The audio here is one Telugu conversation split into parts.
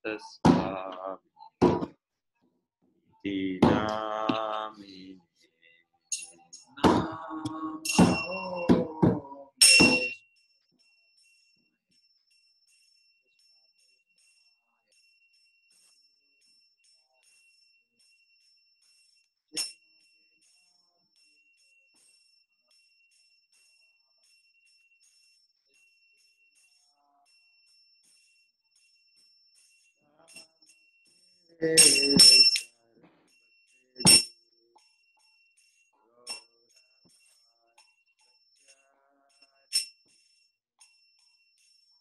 Tasthamiti namine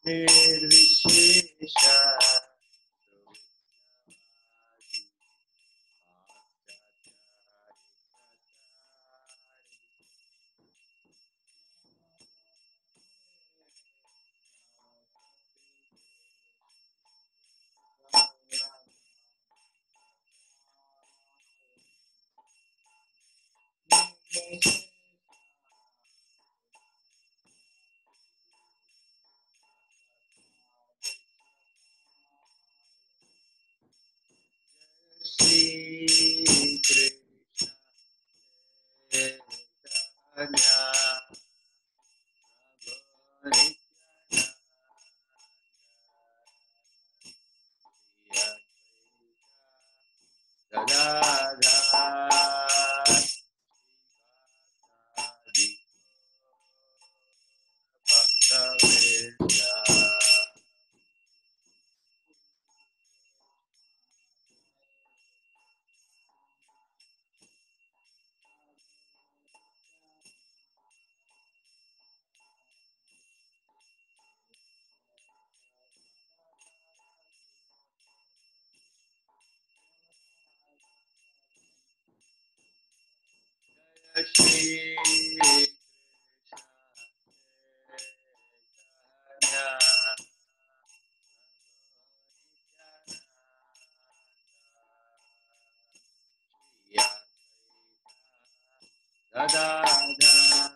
Nirvishesha Shri Krishna Chaitanya Prabhu Gadadhar Adi Bhaktavedanta Shri Gadadhar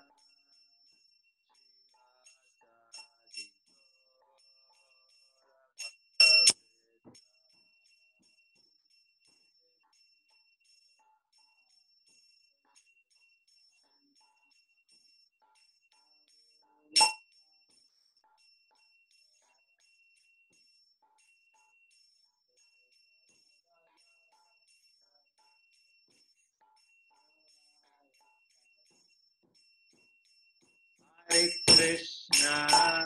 Hare Krishna, Hare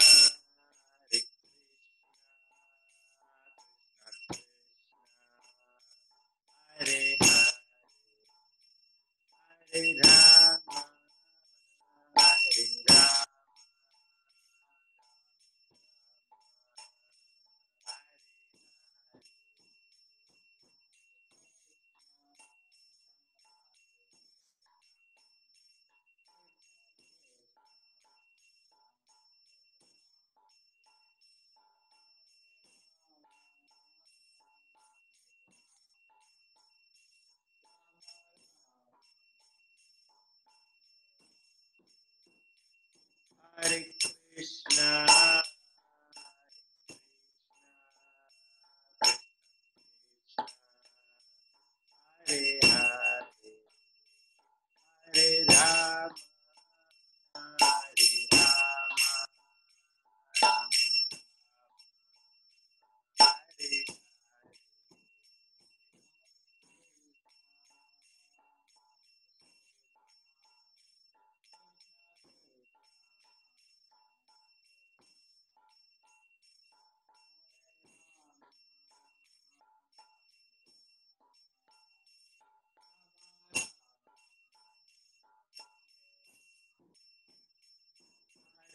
Hare Hare Rama, Hare Rama, Hare Krishna, Hare Hare, Hare Rama, Hare Rama, Hare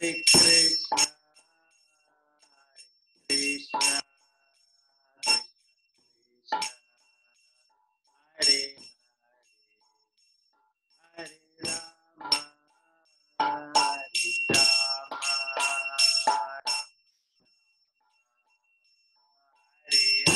Hare Krishna, Krishna, Krishna, Hare Hare Rama, Hare Rama, Hare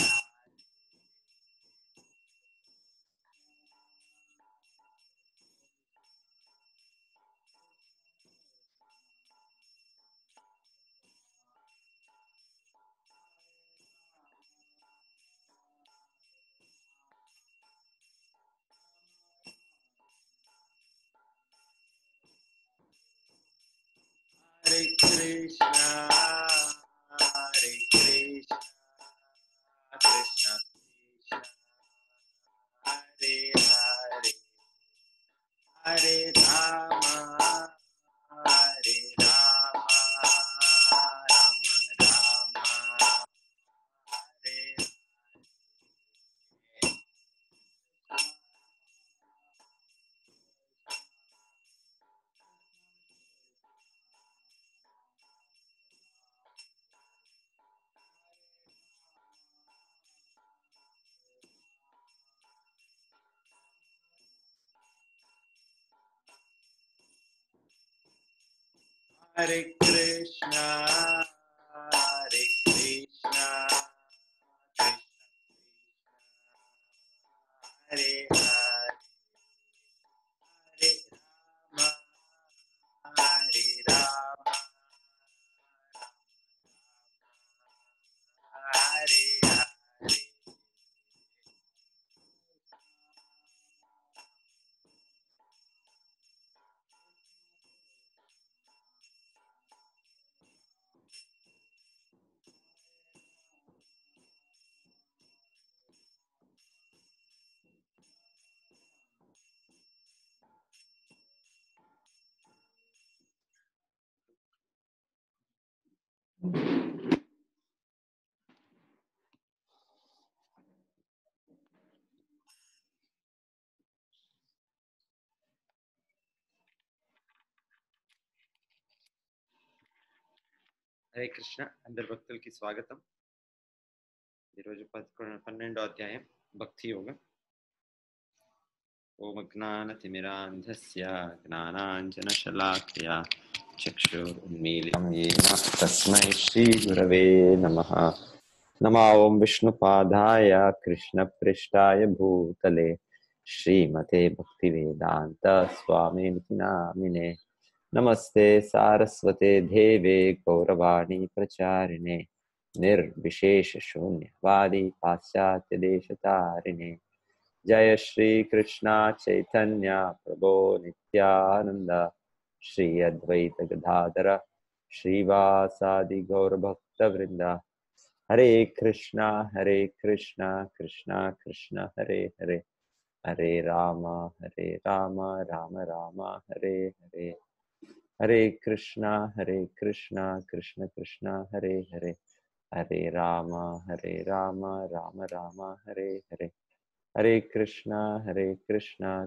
Hare Krishna, Hare Krishna, Hare Hare, Hare Rama, Hare Rama, Hare Hare. Hare Krishna అందరి భక్తులకి స్వాగతం. ఈరోజు 12వ అధ్యాయం భక్తి యోగం. ఓం జ్ఞానతిమిరాంధస్య జ్ఞానాంజనశలాకయ చక్షురున్మీలితం యేన తస్మై శ్రీ గురవే నమః. నమో ఓం విష్ణుపాదాయ కృష్ణప్రేష్ఠాయ భూతలే శ్రీమతే భక్తివేదాంత స్వామినితి నామినే. నమస్తే సారస్వతే దేవే గౌరవాణి ప్రచారిణే నిర్విశేష శూన్యవాది పాశ్చాత్య దేశతారిణే. జయ శ్రీ కృష్ణ చైతన్య ప్రభో నిత్యానంద శ్రీ అద్వైత గదాధర శ్రీవాసాది గౌరభక్త వృంద. హరే కృష్ణ కృష్ణ కృష్ణ హరే హరే, హరే రామ రామ రామ హరే హరే. హరే కృష్ణ కృష్ణ కృష్ణ హరే హరే, హరే రామ రామ రామ హరే హరే. హరే కృష్ణ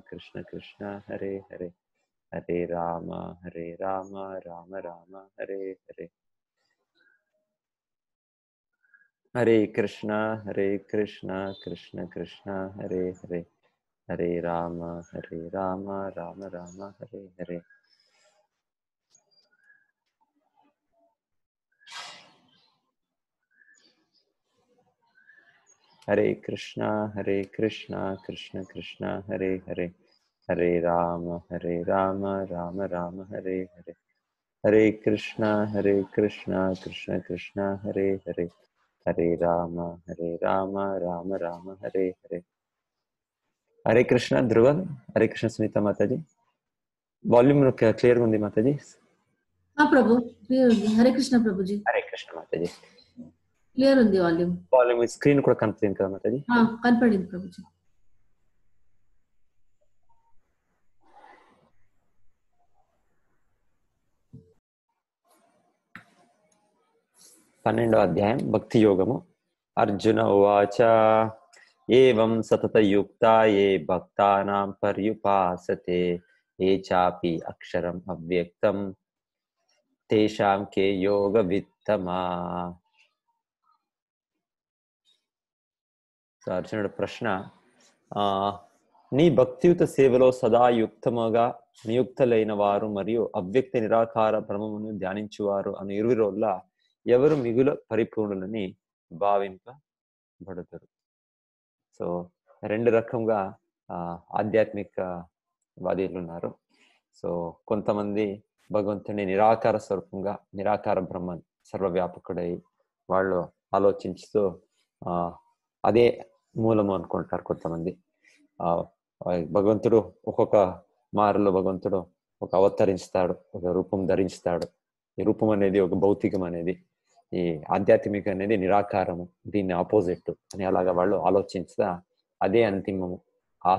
కృష్ణ కృష్ణ హరే హరే, హరే రామ రామ రామ హరే హరే. హరే కృష్ణ కృష్ణ కృష్ణ హరే హరే, హరే రామ రామ రామ హరే హరే. హరే కృష్ణ కృష్ణ కృష్ణ హరే హరే, హరే రామ రామ రామ హరే హరే. హరే కృష్ణ కృష్ణ కృష్ణ హరే హరే, హరే రామ రామ రామ హరే హరే. హరే కృష్ణ ధ్రువన్. హరే కృష్ణ సునీత మాతాజీ. వాల్యూమ్ క్లియర్గా ఉంది మాతాజీ? ప్రభు క్లియర్ ఉంది. హరే కృష్ణ ప్రభుజీ. హరే కృష్ణ మాతాజీ. క్లియర్ ఉంది వాల్యూమ్. వాల్యూమ్ స్క్రీన్ కూడా కనపడింది కదా మాతాజీ? కనపడింది ప్రభుజీ. పన్నెండవ అధ్యాయం భక్తి యోగము. అర్జున ఉవాచ ఏవం సతతయుక్తా ఏ భక్తానాం పర్యుపాసతే ఏ చాపి అక్షరం అవ్యక్తం తేషాం కే యోగ విత్తమా. అర్జునుడు ప్రశ్న, నీ భక్తియుత సేవలో సదా యుక్తముగా నియుక్తులైన వారు మరియు అవ్యక్త నిరాకార బ్రహ్మమును ధ్యానించువారు అను ఇరువురోళ్ళ ఎవరు మిగుల పరిపూర్ణులని భావింపబడతారు. సో రెండు రకంగా ఆధ్యాత్మిక వాదీలు ఉన్నారు. సో కొంతమంది భగవంతుని నిరాకార స్వరూపంగా, నిరాకార బ్రహ్మ సర్వవ్యాపకుడై వాళ్ళు ఆలోచిస్తూ అదే మూలము అనుకుంటారు. కొంతమంది భగవంతుడు ఒక్కొక్క మారులో భగవంతుడు ఒక అవతరిస్తాడు, ఒక రూపం ధరిస్తాడు. ఈ రూపం అనేది ఒక భౌతికం అనేది, ఈ ఆధ్యాత్మిక అనేది నిరాకారము, దీన్ని ఆపోజిట్ అని అలాగా వాళ్ళు ఆలోచిస్తా అదే అంతిమము, ఆ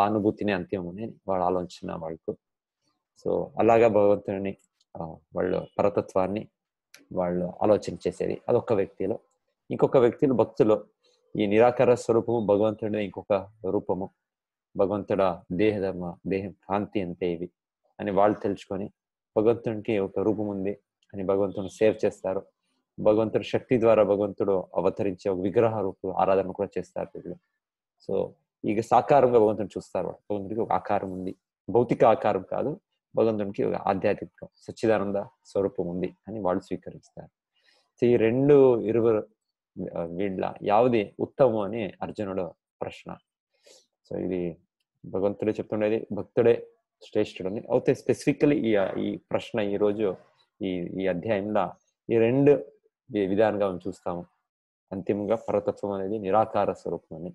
అనుభూతిని అంతిమము అని వాళ్ళు ఆలోచన వాళ్ళకు. సో అలాగా భగవంతుని వాళ్ళు పరతత్వాన్ని వాళ్ళు ఆలోచన చేసేది అదొక వ్యక్తిలో. ఇంకొక వ్యక్తిలో భక్తులు ఈ నిరాకార స్వరూపము భగవంతుడి ఇంకొక రూపము, భగవంతుడ దేహం కాంతి అంతే ఇవి అని వాళ్ళు తెలుసుకొని భగవంతునికి ఒక రూపం ఉంది అని భగవంతుని సేవ్ చేస్తారు. భగవంతుడి శక్తి ద్వారా భగవంతుడు అవతరించే ఒక విగ్రహ రూపం ఆరాధన కూడా చేస్తారు వీళ్ళు. సో ఇక సాకారంగా భగవంతుని చూస్తారు. భగవంతుడికి ఒక ఆకారం ఉంది, భౌతిక ఆకారం కాదు, భగవంతునికి ఒక ఆధ్యాత్మిక సచ్చిదానంద స్వరూపం ఉంది అని వాళ్ళు స్వీకరిస్తారు. సో ఈ రెండు ఇరువురు వీళ్ళ యావది ఉత్తమం అని అర్జునుడు ప్రశ్న. సో ఇది భగవంతుడే చెప్తుండేది, భక్తుడే శ్రేష్ఠుడు అని. అయితే స్పెసిఫికలీ ఈ ప్రశ్న ఈ రోజు ఈ అధ్యాయంలో ఈ రెండు విధానంగా మనం చూస్తాము. అంతిమంగా పరతత్వం అనేది నిరాకార స్వరూపం అని,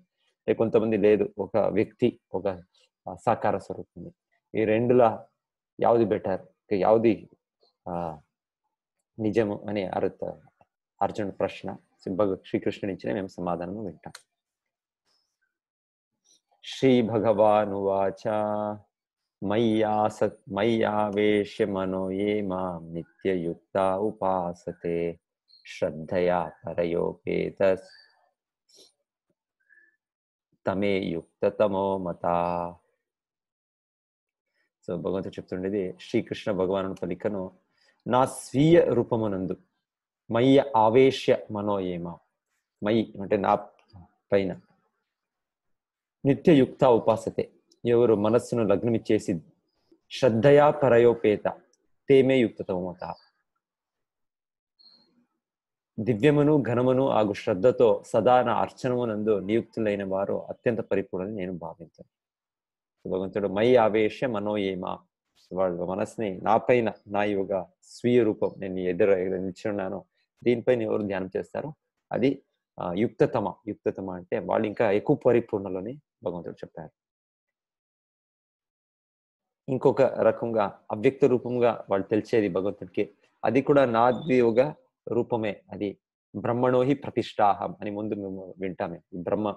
కొంతమంది లేదు ఒక వ్యక్తి ఒక సాకార స్వరూపం అని. ఈ రెండులా యావది బెటర్, యావది నిజము అని అర్జునుడి ప్రశ్న శ్రీకృష్ణుడి ఇచ్చిన మేము సమాధానము వింటాం. శ్రీ భగవానువాచ మయ్యావేశ్య మనో ఏ మాం నిత్యయుక్త ఉపాసతే శ్రద్ధయా పరయోపేత తమే యుక్తతమో మత. సో భగవంతుడు చెప్తుండేది, శ్రీకృష్ణ భగవాను పలికను నా స్వీయ రూపమునందు మయ్య ఆవేశ్య మనోయేమ, మయి అంటే నా పైన, నిత్యయుక్త ఉపాసతే ఎవరు మనస్సును లగ్నమిచ్చేసి, శ్రద్ధయా పరయోపేత తేమే యుక్తతమత దివ్యమును ఘనమును ఆగు శ్రద్ధతో సదా నా అర్చనమునందు నియుక్తులైన వారు అత్యంత పరిపూర్ణని నేను భావించాను. భగవంతుడు మై ఆవేశ్య మనోయేమ, వాళ్ళ మనస్సుని నా పైన, నా యోగ స్వీయ రూపం నేను నిల్చున్నాను, దీనిపైన ఎవరు ధ్యానం చేస్తారో అది యుక్తతమ అంటే వాళ్ళు ఇంకా ఎక్కువ పరిపూర్ణలని భగవంతుడు చెప్పారు. ఇంకొక రకంగా అవ్యక్త రూపంగా వాళ్ళు తెలిసేది భగవంతుడికి, అది కూడా నాది యోగ రూపమే, అది బ్రహ్మణోహి ప్రతిష్టాహం అని ముందు మేము వింటామే. బ్రహ్మ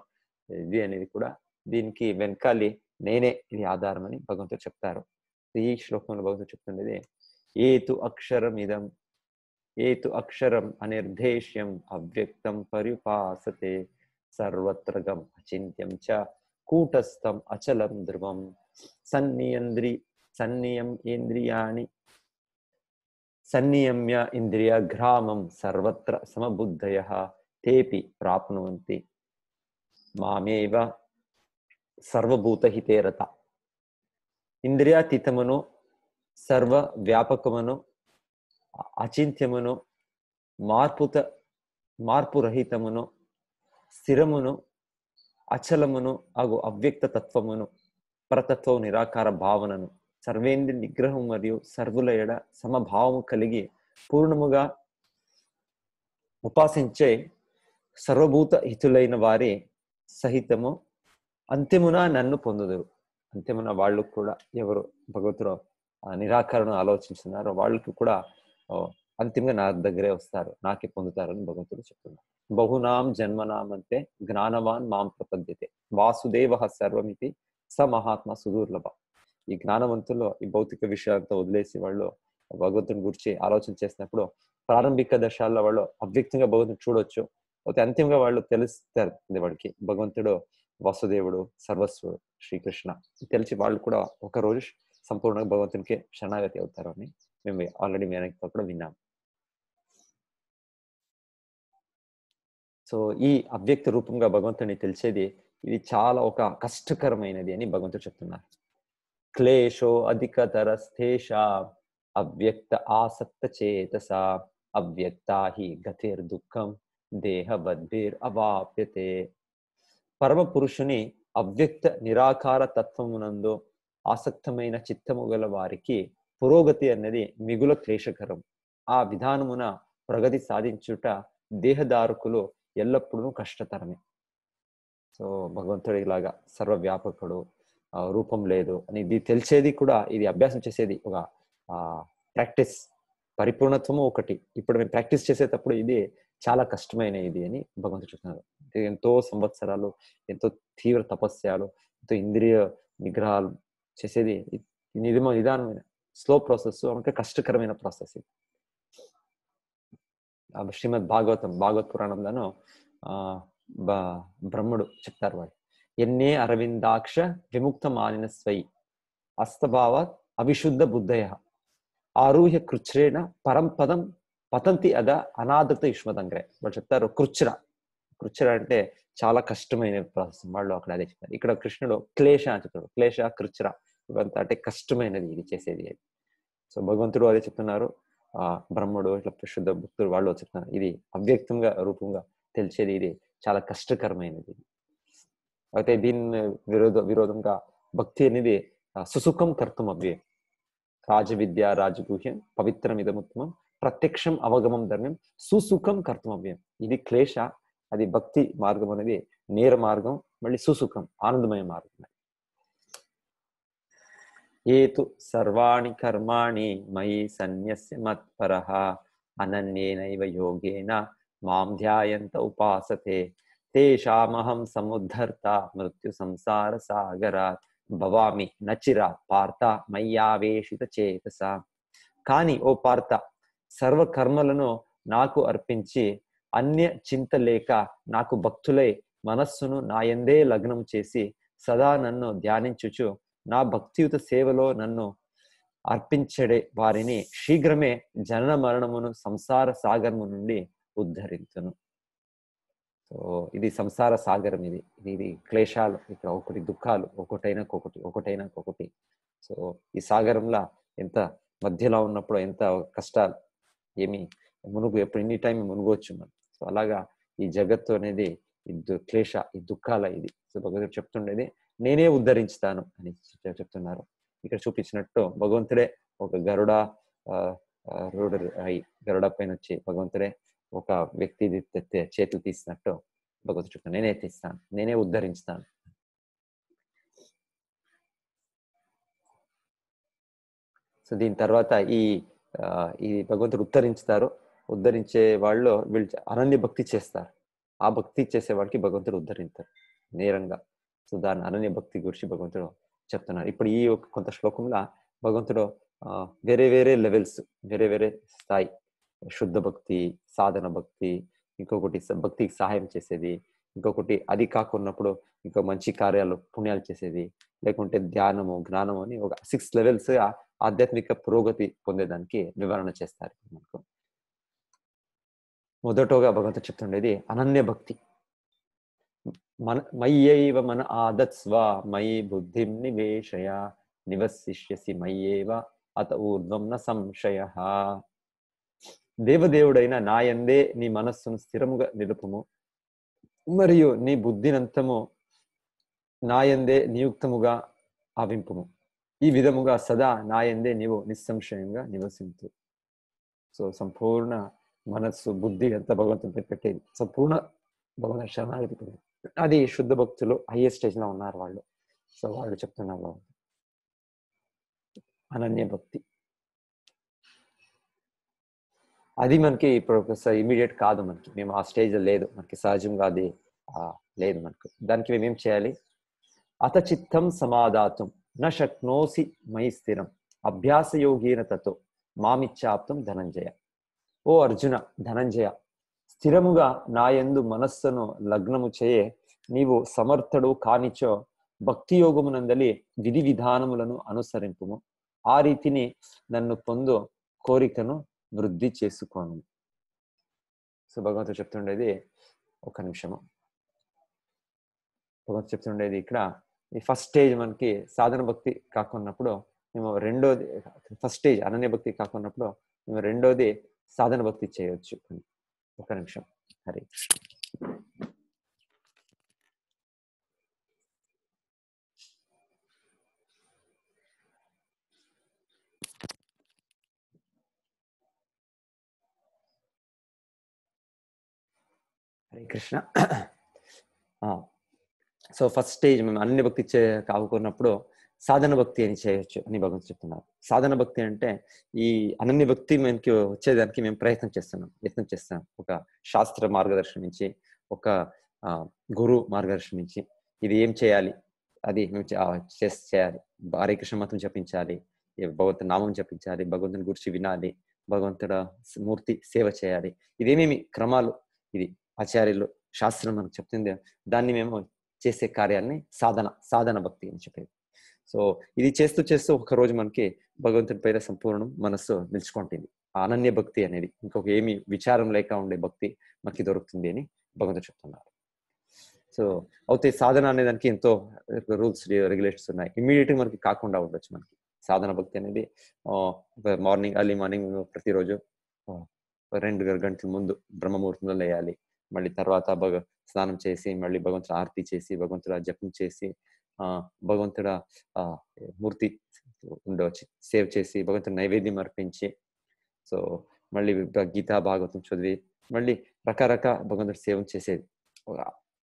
ఇది అనేది కూడా దీనికి వెనకాలి నేనే ఇది ఆధారం అని భగవంతుడు చెప్తారు. ఈ శ్లోకంలో భగవంతుడు చెప్తుండేది, ఏతు అక్షరం అనిర్దేశ్యం అవ్యక్తం పర్యుపాసతే సర్వత్రగం అచింత్యం చ కూటస్థం అచలం ధ్రువం సన్నియమ్య ఇంద్రియ గ్రామం సర్వత్ర సమబుద్ధయః తేపి ప్రాప్నువంతి మామేవ సర్వభూతహితే రత. ఇంద్రియాతీతమును, సర్వ వ్యాపకమును, అచింత్యమును, మార్పురహితమును, స్థిరమును, అచలమును అగు అవ్యక్త తత్వమును, పరతత్వ నిరాకార భావనను, సర్వేంద్రియ నిగ్రహం మరియు సర్వుల ఎడ సమభావము కలిగి పూర్ణముగా ఉపాసించే సర్వభూత హితులైన వారి సహితము అంతిమున నన్ను పొందుదురు. అంతిమున వాళ్ళు కూడా ఎవరు భగవంతుడు నిరాకరణ ఆలోచిస్తున్నారో వాళ్ళకి కూడా అంతిమంగా నా దగ్గరే వస్తారు, నాకే పొందుతారని భగవంతుడు చెప్తున్నారు. బహునాం జన్మనాం అంటే జ్ఞానవాన్ మాం ప్రపద్యతే వాసుదేవ సర్వమితి స మహాత్మ సుదూర్లభ. ఈ జ్ఞానవంతుల్లో ఈ భౌతిక విషయాలతో వదిలేసి వాళ్ళు భగవంతుని గురించి ఆలోచన చేసినప్పుడు ప్రారంభిక దశాల్లో వాళ్ళు అవ్యక్తంగా భగవంతుని చూడొచ్చు, అయితే అంతిమంగా వాళ్ళు తెలుస్తారు వాడికి భగవంతుడు వాసుదేవుడు, సర్వస్వుడు, శ్రీకృష్ణ తెలిసి వాళ్ళు కూడా ఒక రోజు సంపూర్ణంగా భగవంతునికి శరణాగతి అవుతారు అని మేము ఆల్రెడీ వెనక్కి కూడా విన్నాం. సో ఈ అవ్యక్త రూపంగా భగవంతుని తెలిసేది ఇది చాలా ఒక కష్టకరమైనది అని భగవంతుడు చెప్తున్నారు. క్లేశో అధికతరస్థేషా అవ్యక్త ఆసక్త చేతస అవ్యక్తా హి గతిర్ దుఃఖం దేహబద్భిర్ అవాప్యతే. పరమ పురుషుని అవ్యక్త నిరాకార తత్వమునందు ఆసక్తమైన చిత్తము గల వారికి పురోగతి అనేది మిగుల క్లేశకరం. ఆ విధానమున ప్రగతి సాధించుట దేహదారుకులు ఎల్లప్పుడూ కష్టతరమే. సో భగవంతుడి లాగా సర్వవ్యాపకుడు, రూపం లేదు అని ఇది తెలిసేది కూడా, ఇది అభ్యాసం చేసేది ఒక ప్రాక్టీస్. పరిపూర్ణత్వము ఒకటి, ఇప్పుడు మేము ప్రాక్టీస్ చేసేటప్పుడు ఇది చాలా కష్టమైన ఇది అని భగవంతుడు చెప్తున్నారు. ఎంతో సంవత్సరాలు, ఎంతో తీవ్ర తపస్యాలు, ఎంతో ఇంద్రియ నిగ్రహాలు చేసేది నిదానమైన స్లో ప్రాసెస్, అంటే కష్టకరమైన ప్రాసెస్ ఇది. శ్రీమద్ భాగవత్ పురాణంలోనూ బ్రహ్ముడు చెప్తారు, వాడు ఎన్నే అరవిందాక్ష విముక్త మాలిన స్వై అస్తభావ అవిశుద్ధ బుద్ధయ ఆరూహ్య కృచ్రేణ పరంపదం పతంతి అద అనాదృత యుష్మదంగ్రే. వాళ్ళు చెప్తారు కృచ్ర అంటే చాలా కష్టమైన ప్రాసెస్, వాళ్ళు అక్కడ అదే చెప్తారు. ఇక్కడ కృష్ణుడు క్లేశ అని చెప్తాడు. క్లేశ కృచ్ర ఇవంతా అంటే కష్టమైనది ఇది చేసేది. సో భగవంతుడు అదే చెప్తున్నారు, బ్రహ్ముడు ఇట్లా శుద్ధ భక్తులు వాళ్ళు చెప్తున్నారు, ఇది అవ్యక్తంగా రూపంగా తెలిసేది, ఇది చాలా కష్టకరమైనది. అయితే దీని విరోధంగా భక్తి అనేది సుసుఖం కర్తం అవ్యయం, రాజవిద్య రాజగుహ్యం పవిత్రమిదముత్తమం ప్రత్యక్షం అవగమం ధర్మ్యం సుసుఖం కర్తం అవ్యయం. ఇది క్లేశ, అది భక్తి మార్గం అనేది నేర మార్గం, మళ్ళీ సుసుఖం ఆనందమయ మార్గం. ఏతు సర్వాణి కర్మాణి మయి సన్యస్య మత్పరః అనన్యేనైవ యోగేన మాం ధ్యాయంత ఉపాసతే తేషామహం సముద్ధర్త మృత్యు సంసార సాగరాత్ భవామి నచిరా పార్థ మయ్యావేషిత చేతస. కానీ ఓ పార్థ, సర్వ కర్మలను నాకు అర్పించి అన్య చింత లేక నాకు భక్తులై మనస్సును నాయందే లగ్నం చేసి సదా నన్ను ధ్యానించుచు నా భక్తియుత సేవలో నన్ను అర్పించడే వారిని శీఘ్రమే జనన మరణమును సంసార సాగరము నుండి ఉద్ధరించును. సో ఇది సంసార సాగరం, ఇది క్లేశాలు, ఇక్కడ ఒకటి దుఃఖాలు, ఒకటైనా. సో ఈ సాగరంలో ఎంత మధ్యలో ఉన్నప్పుడు ఎంత కష్టాలు, ఏమి ఎప్పుడు ఎనీ టైం మునుగవచ్చు మనం. సో అలాగా ఈ జగత్తు అనేది ఈ క్లేశ, ఈ దుఃఖాల ఇది. సో భగవంతుడు చెప్తుండేది నేనే ఉద్ధరించుతాను అని చెప్తున్నారు. ఇక్కడ చూపించినట్టు భగవంతుడే ఒక గరుడ పైన వచ్చి భగవంతుడే ఒక వ్యక్తి చేతులు తీసినట్టు భగవంతుడు చెప్తాను, నేనే తీస్తాను, నేనే ఉద్ధరించుతాను. సో దీని తర్వాత ఈ భగవంతుడు ఉద్ధరించే వాళ్ళు వీళ్ళు అనన్య భక్తి చేస్తారు. ఆ భక్తి చేసే వాడికి భగవంతుడు ఉద్ధరించారు నేరంగా. సో దాని అనన్య భక్తి గురించి భగవంతుడు చెప్తున్నారు. ఇప్పుడు ఈ కొంత శ్లోకంలో భగవంతుడు వేరే వేరే లెవెల్స్, వేరే వేరే స్థాయి, శుద్ధ భక్తి, సాధన భక్తి, ఇంకొకటి భక్తికి సహాయం చేసేది, ఇంకొకటి అది కాకున్నప్పుడు ఇంకో మంచి కార్యాలు పుణ్యాలు చేసేది, లేకుంటే ధ్యానము జ్ఞానము అని ఒక 6 లెవెల్స్ ఆధ్యాత్మిక పురోగతి పొందేదానికి వివరణ చేస్తారు. మనకు మొదటగా భగవంతుడు చెప్తుండేది అనన్య భక్తి. మయ్యైవ మన ఆదత్స్వ మయి బుద్ధిం నివేశయ నివసిష్యసి మయ్యేవ అత ఊర్ధ్వం న సంశయః. దేవదేవుడైన నాయందే నీ మనస్సును స్థిరముగా నిలుపుము, మరియు నీ బుద్ధినంతము నాయందే నియుక్తముగా ఆవింపుము. ఈ విధముగా సదా నాయందే నీవు నిస్సంశయంగా నివసించు. సో సంపూర్ణ మనస్సు బుద్ధి అంతా భగవంతుడిపై పెట్టేది, సంపూర్ణ భగవంతుని శరణాగతి. అది శుద్ధ భక్తులు హైయెస్ట్ స్టేజ్ లో ఉన్నారు వాళ్ళు. సో వాళ్ళు చెప్తున్నారు అనన్య భక్తి. అది మనకి ఇప్పుడు ఇమీడియట్ కాదు, మనకి మేము ఆ స్టేజ్ లేదు, మనకి సహజంగా అది లేదు మనకు. దానికి మేమేం చేయాలి? అత చిత్తం సమాధాతం న శక్నోసి మయి స్థిరం అభ్యాసయోగేన తతో మామిచ్చాప్తం ధనంజయ. ఓ అర్జున, ధనంజయ, స్థిరముగా నాయందు మనస్సును లగ్నము చేయే నీవు సమర్థుడు కానిచో భక్తి యోగమునందలి విధి విధానములను అనుసరింపుము. ఆ రీతిని నన్ను పొందు కోరికను వృద్ధి చేసుకోను. సో భగవంతుడు చెప్తుండేది, ఒక నిమిషము, భగవంతుడు చెప్తుండేది ఇక్కడ ఈ ఫస్ట్ స్టేజ్ మనకి సాధన భక్తి కాకున్నప్పుడు మేము రెండోది, ఫస్ట్ స్టేజ్ అనన్య భక్తి కాకున్నప్పుడు మేము రెండోది సాధన భక్తి చేయొచ్చు. ఒక నిమిషం. Hare Krishna. Hare Krishna. So first stage మేము అనన్య భక్తి కాకున్నప్పుడు సాధన భక్తి అని చేయొచ్చు అని భగవంతుడు చెప్తున్నారు. సాధన భక్తి అంటే ఈ అనన్య భక్తి మనకి వచ్చేదానికి మేము యత్నం చేస్తున్నాం. ఒక శాస్త్ర మార్గదర్శనం నుంచి, ఒక గురు మార్గదర్శనం నుంచి ఇది ఏం చేయాలి అది మేము చేయాలి. హరే కృష్ణ మతం జపించాలి, భగవంతుని నామం జపించాలి, భగవంతుని గురించి వినాలి, భగవంతుడ మూర్తి సేవ చేయాలి. ఇదేమేమి క్రమాలు, ఇది ఆచార్యులు శాస్త్రం మనకు చెప్తుంది, దాన్ని మేము చేసే కార్యాలని సాధన భక్తి అని చెప్పేది. సో ఇది చేస్తూ ఒక రోజు మనకి భగవంతుని పైన సంపూర్ణం మనస్సు నిలుచుకుంటుంది. అనన్య భక్తి అనేది ఇంకొక ఏమి విచారం లేక ఉండే భక్తి మనకి దొరుకుతుంది అని భగవంతుడు చెప్తున్నారు. సో అయితే సాధన అనే దానికి ఎంతో రూల్స్ రెగ్యులేషన్స్ ఉన్నాయి. ఇమ్మీడియట్ గా మనకి కాకుండా ఉండొచ్చు. మనకి సాధన భక్తి అనేది మార్నింగ్ ఎర్లీ మార్నింగ్ ప్రతిరోజు 2 గంటల ముందు బ్రహ్మముహూర్తంలో లేయాలి. మళ్ళీ తర్వాత స్నానం చేసి మళ్ళీ భగవంతుడు ఆరతి చేసి భగవంతుడ జపం చేసి భగవంతుడ మూర్తి ఉండవచ్చు సేవ్ చేసి భగవంతుడు నైవేద్యం అర్పించి సో మళ్ళీ గీతా భాగవతం చదివి మళ్ళీ రకరకాల భగవంతుడు సేవం చేసేది.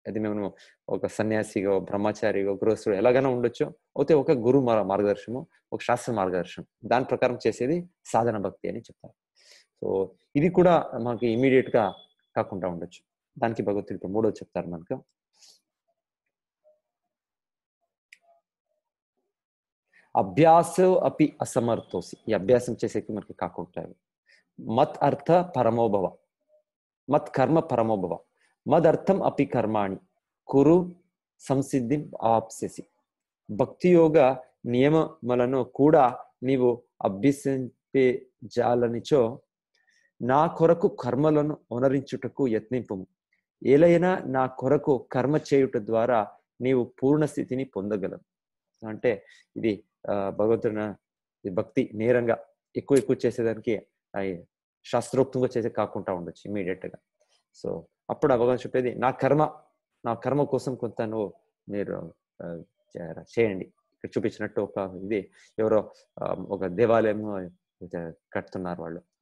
అది మేము ఒక సన్యాసిగా బ్రహ్మచారిగా గృహస్థుడు ఎలాగైనా ఉండొచ్చు. అయితే ఒక గురు మార్గదర్శనము ఒక శాస్త్ర మార్గదర్శనం దాని ప్రకారం చేసేది సాధన భక్తి అని చెప్తారు. సో ఇది కూడా మనకి ఇమీడియట్ గా కాకుండా ఉండొచ్చు. దానికి భగవంతుడు ఇప్పుడు 3వ చెప్తారు మనకు. అభ్యాస అపి అసమర్థోసి. ఈ అభ్యాసం చేసేకి మనకి కాకుండా మత్ అర్థ పరమోభవ మత్ కర్మ పరమోభవ మదర్థం అపి కర్మాణి కురు సంసిద్ధిం ఆప్సేసి. భక్తి యోగ నియమములను కూడా నీవు అభ్యసింపే జాలనిచో నా కొరకు కర్మలను ఓనరించుటకు యత్నింపము. ఏలైనా నా కొరకు కర్మ చేయుట ద్వారా నీవు పూర్ణ స్థితిని పొందగలవు. అంటే ఇది భగవంతుని భక్తి నేరంగా ఎక్కువ చేసేదానికి శాస్త్రోక్తంగా చేసే కాకుండా ఉండొచ్చు ఇమీడియట్ గా. సో అప్పుడు భగవంతుడు చెప్పేది నా కర్మ కోసం కొంత మీరు చేయండి. ఇక్కడ చూపించినట్టు ఒక ఇది ఎవరో ఒక దేవాలయం కడుతున్నారు,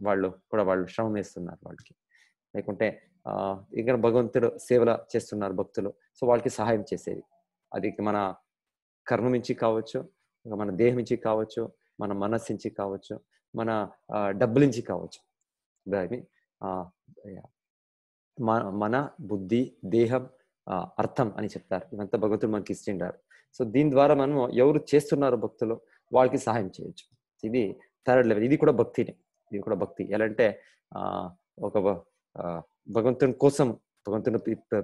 వాళ్ళు కూడా శ్రమం వేస్తున్నారు వాళ్ళకి, లేకుంటే ఇంకా భగవంతుడు సేవల చేస్తున్నారు భక్తులు. సో వాళ్ళకి సహాయం చేసేది అది మన కర్మ నుంచి కావచ్చు, మన దేహం నుంచి కావచ్చు, మన మనస్సు నుంచి కావచ్చు, మన డబ్బుల నుంచి కావచ్చు. దాన్ని మన బుద్ధి దేహం అర్థం అని చెప్తారు. ఇదంతా భగవంతుడు మనకి ఇచ్చిండారు. సో దీని ద్వారా మనం ఎవరు చేస్తున్నారు భక్తులు వాళ్ళకి సహాయం చేయొచ్చు. ఇది థర్డ్ లెవెల్. ఇది కూడా భక్తినే. ఇది కూడా భక్తి ఎలా అంటే ఒక భగవంతుని కోసం భగవంతుని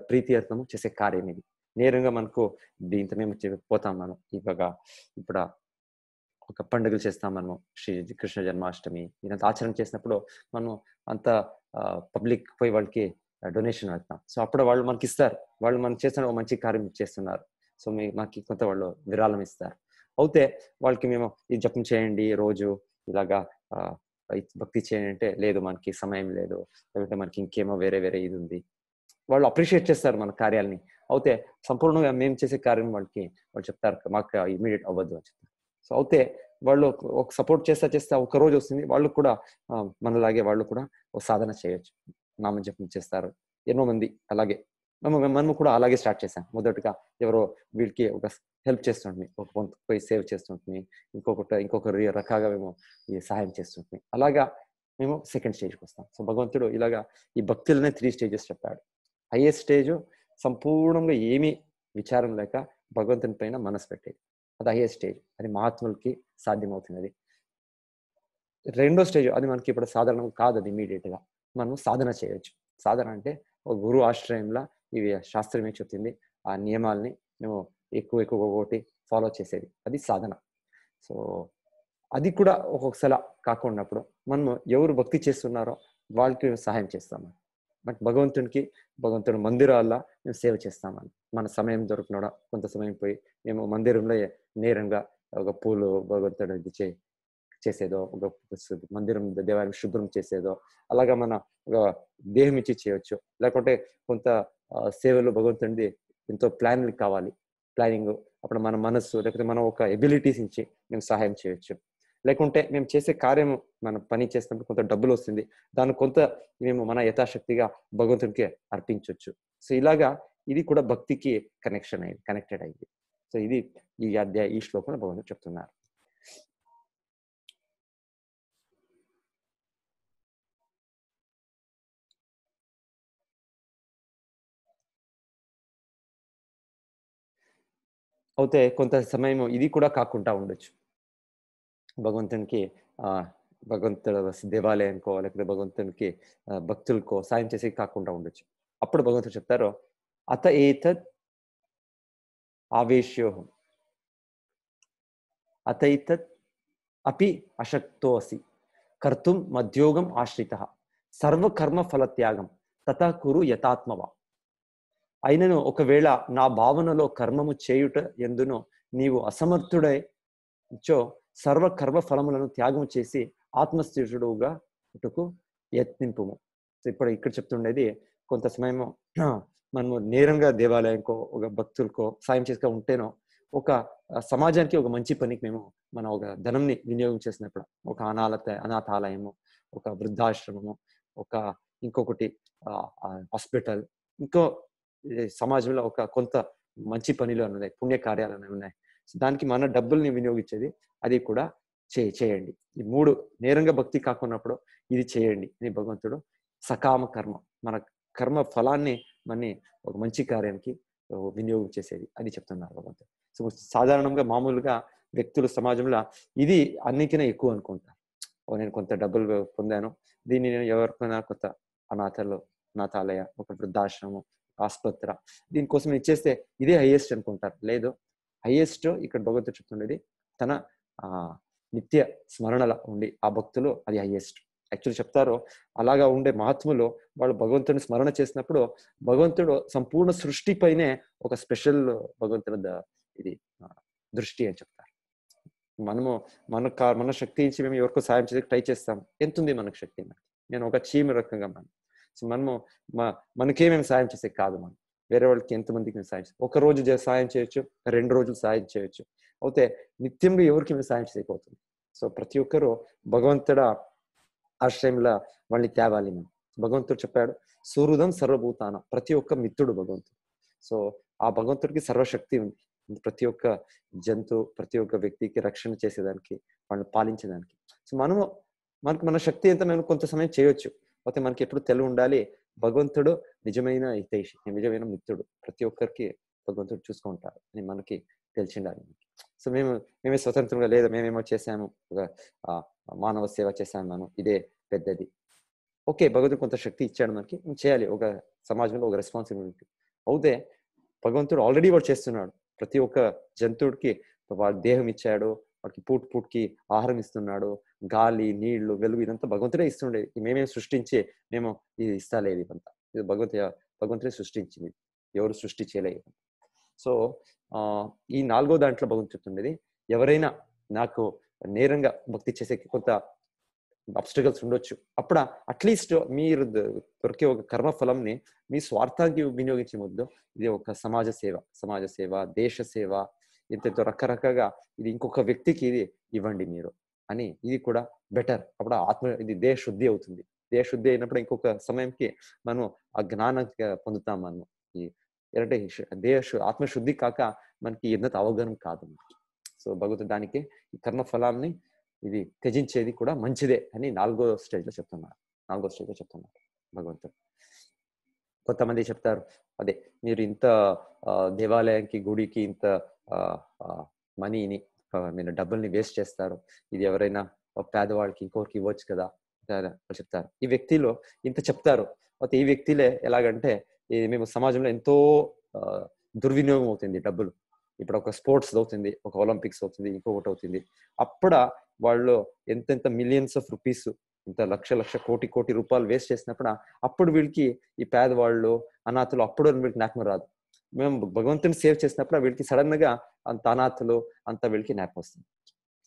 ప్రీతి అర్థము చేసే కార్యం ఇది. నేరుగా మనకు దీంతో మేము పోతాం. మనం ఇప్పుడు ఒక పండుగలు చేస్తాం మనము, కృష్ణ జన్మాష్టమి ఇదంతా ఆచరణ చేసినప్పుడు మనం అంత పబ్లిక్ పోయి వాళ్ళకి డొనేషన్ పెడతాం. సో అప్పుడు వాళ్ళు మనకి ఇస్తారు, వాళ్ళు మనం చేస్తున్న ఒక మంచి కార్యం చేస్తున్నారు. సో మాకు కొంత వాళ్ళు విరాళం ఇస్తారు. అయితే వాళ్ళకి మేము ఇది జపం చేయండి రోజు, ఇలాగా భక్తి చేయండి అంటే లేదు మనకి సమయం లేదు, లేకపోతే మనకి ఇంకేమో వేరే ఇది ఉంది. వాళ్ళు అప్రిషియేట్ చేస్తారు మన కార్యాలని. అయితే సంపూర్ణంగా మేము చేసే కార్యం వాళ్ళు చెప్తారు మాకు ఇమీడియట్ అవ్వద్దు అని చెప్తారు. సో అయితే వాళ్ళు ఒక సపోర్ట్ చేస్తా ఒక రోజు వస్తుంది, వాళ్ళు కూడా మనలాగే వాళ్ళు కూడా ఒక సాధన చేయొచ్చు, నామజపం చేస్తారు. ఎన్నో మంది అలాగే మనము కూడా అలాగే స్టార్ట్ చేశాం. మొదటగా ఎవరో వీళ్ళకి ఒక హెల్ప్ చేస్తుంటుంది, ఒక కొంత పోయి సేవ్ చేస్తుంటుంది, ఇంకొకరి రకాగా మేము ఈ సహాయం చేస్తుంటుంది. అలాగా మేము సెకండ్ స్టేజ్కి వస్తాం. సో భగవంతుడు ఇలాగా ఈ భక్తులనే 3 స్టేజెస్ చెప్పాడు. హైయెస్ట్ స్టేజ్ సంపూర్ణంగా ఏమీ విచారం లేక భగవంతుని పైన మనసు పెట్టేది, అది హైయెస్ట్ స్టేజ్. అది మహాత్ములకి సాధ్యమవుతున్నది. రెండో స్టేజ్ అది మనకి ఇప్పుడు సాధారణం కాదు, అది ఇమీడియట్ గా మనం సాధన చేయొచ్చు. సాధన అంటే ఒక గురు ఆశ్రయంలో ఇవి శాస్త్రమే చెప్తుంది, ఆ నియమాల్ని మేము ఎక్కువ ఒకటి ఫాలో చేసేది, అది సాధన. సో అది కూడా ఒక్కొక్కసారి కాకున్నప్పుడు మనం ఎవరు భక్తి చేస్తున్నారో వాళ్ళకి మేము సహాయం చేస్తాము. బట్ భగవంతుడి మందిరాల్లో మేము సేవ చేస్తామని మన సమయం దొరికినోడ కొంత సమయం పోయి మేము మందిరంలో నేరంగా ఒక పూలు భగవంతుడు ఇది చేసేదో, ఒక మందిరం దేవాలయం శుభ్రం చేసేదో, అలాగా మన దేహం ఇచ్చి చేయొచ్చు. లేకుంటే కొంత సేవలు భగవంతుడి ఎంతో ప్లానింగ్ కావాలి, ప్లానింగ్ అప్పుడు మన మనస్సు లేకపోతే మనం ఒక ఎబిలిటీస్ ఇచ్చి మేము సహాయం చేయొచ్చు. లేకుంటే మేము చేసే కార్యం మన పని చేసినప్పుడు కొంత డబ్బులు వస్తుంది, దాన్ని కొంత మేము మన యథాశక్తిగా భగవంతునికి అర్పించవచ్చు. సో ఇలాగా ఇది కూడా భక్తికి కనెక్టెడ్ అయింది. సో ఇది ఈ శ్లోకంలో భగవంతుడు చెప్తున్నారు. అయితే కొంత సమయం ఇది కూడా కాకుండా ఉండొచ్చు. భగవంతునికి భగవంతుడు దేవాలయంకో లేకపోతే భగవంతునికి భక్తులకో సాయం చేసి కాకుండా ఉండొచ్చు. అప్పుడు భగవంతుడు చెప్తారు అత ఏతద్ ఆవేశ్యోహం అతైతత్ అపి అశక్తో అసి కర్తుం మధ్యోగం ఆశ్రిత సర్వకర్మ ఫలత్యాగం తథా కురు యథాత్మవా. అయినను ఒకవేళ నా భావనలో కర్మము చేయుట ఎందునో నీవు అసమర్థుడై చో సర్వ కర్మ ఫలములను త్యాగం చేసి ఆత్మస్థితుడుగా ఇటుకు యత్నింపుము. సో ఇక్కడ చెప్తుండేది కొంత సమయము మనము నేరంగా దేవాలయంకో ఒక భక్తులకో సాయం చేసుక ఉంటేనో ఒక సమాజానికి ఒక మంచి పనికి మేము మన ఒక ధనంని వినియోగం చేసినప్పుడు ఒక అనాథాలయము, ఒక వృద్ధాశ్రమము, ఒక ఇంకొకటి హాస్పిటల్, ఇంకో సమాజంలో ఒక కొంత మంచి పనులు ఉన్నాయి, పుణ్య కార్యాలు అనేవి ఉన్నాయి. సో దానికి మన డబ్బుల్ని వినియోగించేది అది కూడా చేయండి. ఈ 3 నేరంగా భక్తి కాకున్నప్పుడు ఇది చేయండి అని భగవంతుడు సకామ కర్మ, మన కర్మ ఫలాన్ని మన ఒక మంచి కార్యానికి వినియోగం చేసేది అది చెప్తున్నారు భగవంతుడు. సో సాధారణంగా మామూలుగా వ్యక్తులు సమాజంలో ఇది అన్నిటికనే ఎక్కువ అనుకుంటారు. నేను కొంత డబ్బులు పొందాను, దీన్ని నేను ఎవరికైనా కొత్త అనాథాలయ, ఒక వృద్ధాశ్రమం, ఆసుపత్రి దీనికోసం ఇచ్చేస్తే ఇదే హైయెస్ట్ అనుకుంటారు. లేదు, హైయెస్ట్ ఇక్కడ భగవంతుడు చెప్తుండేది తన నిత్య స్మరణల ఉండి ఆ భక్తులు అది హైయెస్ట్. యాక్చువల్లీ చెప్తారు అలాగా ఉండే మహాత్ములు వాళ్ళు భగవంతుని స్మరణ చేసినప్పుడు భగవంతుడు సంపూర్ణ సృష్టిపైనే ఒక స్పెషల్ భగవంతుని ఇది దృష్టి అని చెప్తారు. మన శక్తి నుంచి మేము ఎవరికో సాయం చేసి ట్రై చేస్తాం, ఎంత ఉంది మనకు శక్తి? నేను ఒక చీమ రకంగా సో మనకేమేమి సాయం చేసే కాదు, మనం వేరే వాళ్ళకి ఎంతమందికి మేము సాయం చేస్తాం. ఒక రోజు సాయం చేయొచ్చు, 2 రోజులు సాయం చేయొచ్చు, అయితే నిత్యంగా ఎవరికి మేము సాయం చేయకపోతుంది. సో ప్రతి ఒక్కరు భగవంతుడ ఆశ్రయంలో వాళ్ళని తేవాలి. మనం భగవంతుడు చెప్పాడు సూర్యుదం సర్వభూతాన, ప్రతి ఒక్క మిత్రుడు భగవంతుడు. సో ఆ భగవంతుడికి సర్వశక్తి ఉంది, ప్రతి ఒక్క జంతువు, ప్రతి ఒక్క వ్యక్తికి రక్షణ చేసేదానికి, వాళ్ళని పాలించేదానికి. సో మనకు మన శక్తి ఎంత మేము కొంత సమయం చేయొచ్చు, అయితే మనకి ఎప్పుడు తెలివి ఉండాలి భగవంతుడు నిజమైన హితైషి, నిజమైన మిత్రుడు, ప్రతి ఒక్కరికి భగవంతుడు చూసుకుంటారు అని మనకి తెలిసిండాలి. సో మేమే స్వతంత్రంగా లేదా మేమేమో చేసాము, ఒక మానవ సేవ చేశాము, మనం ఇదే పెద్దది. ఓకే, భగవంతుడు కొంత శక్తి ఇచ్చాడు మనకి, చేయాలి, ఒక సమాజంలో ఒక రెస్పాన్సిబిలిటీ. అయితే భగవంతుడు ఆల్రెడీ వాడు చేస్తున్నాడు, ప్రతి ఒక్క జంతువుడికి వాడు దేహం ఇచ్చాడు, వాడికి పూట్కి ఆహారం ఇస్తున్నాడు, గాలి, నీళ్లు, వెలుగు ఇదంతా భగవంతుడే ఇస్తుండేది. మేమేం సృష్టించి మేము ఇది ఇస్తాలేదు, ఇదంతా ఇది భగవంతుడే సృష్టించింది, ఎవరు సృష్టి చేయలేదు. సో ఈ 4వ దాంట్లో భగవంతుడు చెప్తుండేది ఎవరైనా నాకు నేరంగా భక్తి చేసే కొంత అబ్స్టికల్స్ ఉండొచ్చు, అప్పుడు అట్లీస్ట్ మీరు దొరికే ఒక కర్మ ఫలంని మీ స్వార్థానికి వినియోగించే ముద్దు ఇది ఒక సమాజ సేవ, దేశ సేవ, ఇంత రకరకాలుగా ఇది ఇంకొక వ్యక్తికి ఇది ఇవ్వండి మీరు అని, ఇది కూడా బెటర్. అప్పుడు ఇది దేశ శుద్ధి అవుతుంది. దేశ శుద్ధి అయినప్పుడు ఇంకొక సమయంకి మనం ఆ జ్ఞానం పొందుతాం. మనం ఏంటంటే ఆత్మశుద్ధి కాక మనకి ఎంత అవగాహన కాదు. సో భగవంతుడు దానికి ఈ కర్మ ఫలాన్ని ఇది త్యజించేది కూడా మంచిదే అని 4వ స్టేజ్లో చెప్తున్నారు. భగవంతుడు. కొంతమంది చెప్తారు అదే మీరు ఇంత దేవాలయానికి, గుడికి ఇంత మనీని, మీరు డబ్బుల్ని వేస్ట్ చేస్తారు, ఇది ఎవరైనా పేదవాళ్ళకి ఇంకొకరికి ఇవ్వచ్చు కదా చెప్తారు. ఈ వ్యక్తిలో ఇంత చెప్తారు, అయితే ఈ వ్యక్తిలే ఎలాగంటే మేము సమాజంలో ఎంతో దుర్వినియోగం అవుతుంది డబ్బులు. ఇప్పుడు ఒక స్పోర్ట్స్ అవుతుంది, ఒక ఒలింపిక్స్ అవుతుంది, ఇంకొకటి అవుతుంది. అప్పుడు వాళ్ళు ఎంతెంత మిలియన్స్ ఆఫ్ రూపీస్, ఇంత లక్ష కోటి రూపాయలు వేస్ట్ చేసినప్పుడు అప్పుడు వీళ్ళకి ఈ పేదవాళ్ళు, అనాథులు అప్పుడు వీళ్ళకి జ్ఞాపకం రాదు. మేము భగవంతుని సేవ్ చేసినప్పుడు వీళ్ళకి సడన్ గా అంత అనాథులు అంత వీళ్ళకి జ్ఞాపకం వస్తుంది.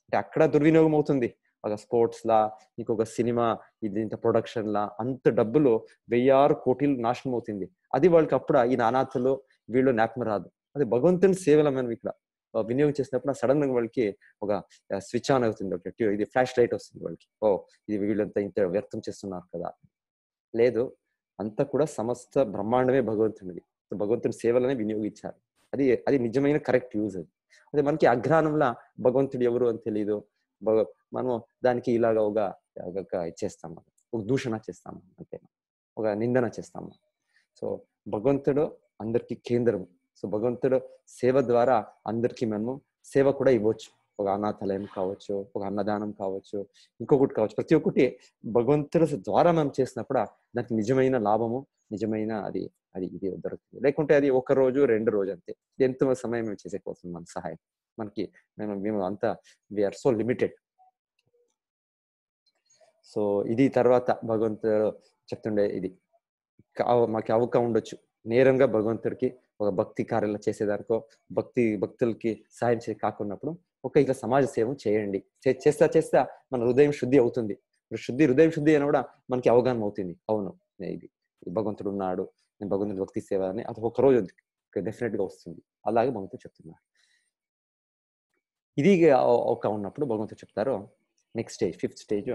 అంటే అక్కడ దుర్వినియోగం అవుతుంది. ఒక స్పోర్ట్స్ లా, ఇంకొక సినిమా, ఇది ఇంత ప్రొడక్షన్ లా అంత డబ్బులు 1000 కోట్లు నాశనం అవుతుంది. అది వాళ్ళకి అప్పుడు ఈ అనాథులు వీళ్ళు జ్ఞాపకం రాదు. అది భగవంతుని సేవల మనం ఇక్కడ వినియోగం చేసినప్పుడు సడన్ గా వాళ్ళకి ఒక స్విచ్ ఆన్ అవుతుంది, ఇది ఫ్లాష్ లైట్ వస్తుంది వాళ్ళకి, ఇది వీళ్ళంతా ఇంత వ్యర్థం చేస్తున్నారు కదా. లేదు, అంతా కూడా సమస్త బ్రహ్మాండమే భగవంతునిది. భగవంతుని సేవలనే వినియోగించారు. అది నిజమైన కరెక్ట్ యూజ్. అదే మనకి అజ్ఞానంలో భగవంతుడు ఎవరు అని తెలియదు, మనం దానికి ఇలాగా ఒక ఇచ్చేస్తాము, ఒక దూషణ చేస్తాము, అంతే, ఒక నిందన చేస్తాము. సో భగవంతుడు అందరికి కేంద్రం. సో భగవంతుడు సేవ ద్వారా అందరికి మనము సేవ కూడా ఇవ్వచ్చు. ఒక అనాథాలయం కావచ్చు, ఒక అన్నదానం కావచ్చు, ఇంకొకటి కావచ్చు. ప్రతి ఒక్కటి భగవంతుడు ద్వారా మనం చేసినప్పుడు దానికి నిజమైన లాభము, నిజమైన ఇది దొరుకుతుంది. లేకుంటే అది 1 రోజు 2 రోజు అంతే, ఎంతో సమయం మేము చేసేకోసం మన సహాయం మనకి మేము అంతా వీఆర్ సో లిమిటెడ్. సో ఇది తర్వాత భగవంతుడు చెప్తుండే ఇది మాకు అవకాశం ఉండొచ్చు నేరంగా భగవంతుడికి ఒక భక్తి కార్యాలు చేసేదానికో భక్తులకి సాయం కాకున్నప్పుడు ఇట్లా సమాజ సేవ చేయండి. చేస్తా చేస్తా మన హృదయం శుద్ధి అవుతుంది. హృదయం శుద్ధి అయినా కూడా మనకి అవగాహన అవుతుంది. అవును, ఇది భగవంతుడు ఉన్నాడు, నేను భగవంతుడి భక్తి సేవ అని అది ఒక రోజు డెఫినెట్ గా వస్తుంది. అలాగే భగవంతుడు చెప్తున్నారు. ఇది ఒక ఉన్నప్పుడు భగవంతుడు చెప్తారు నెక్స్ట్ స్టేజ్, 5th స్టేజ్.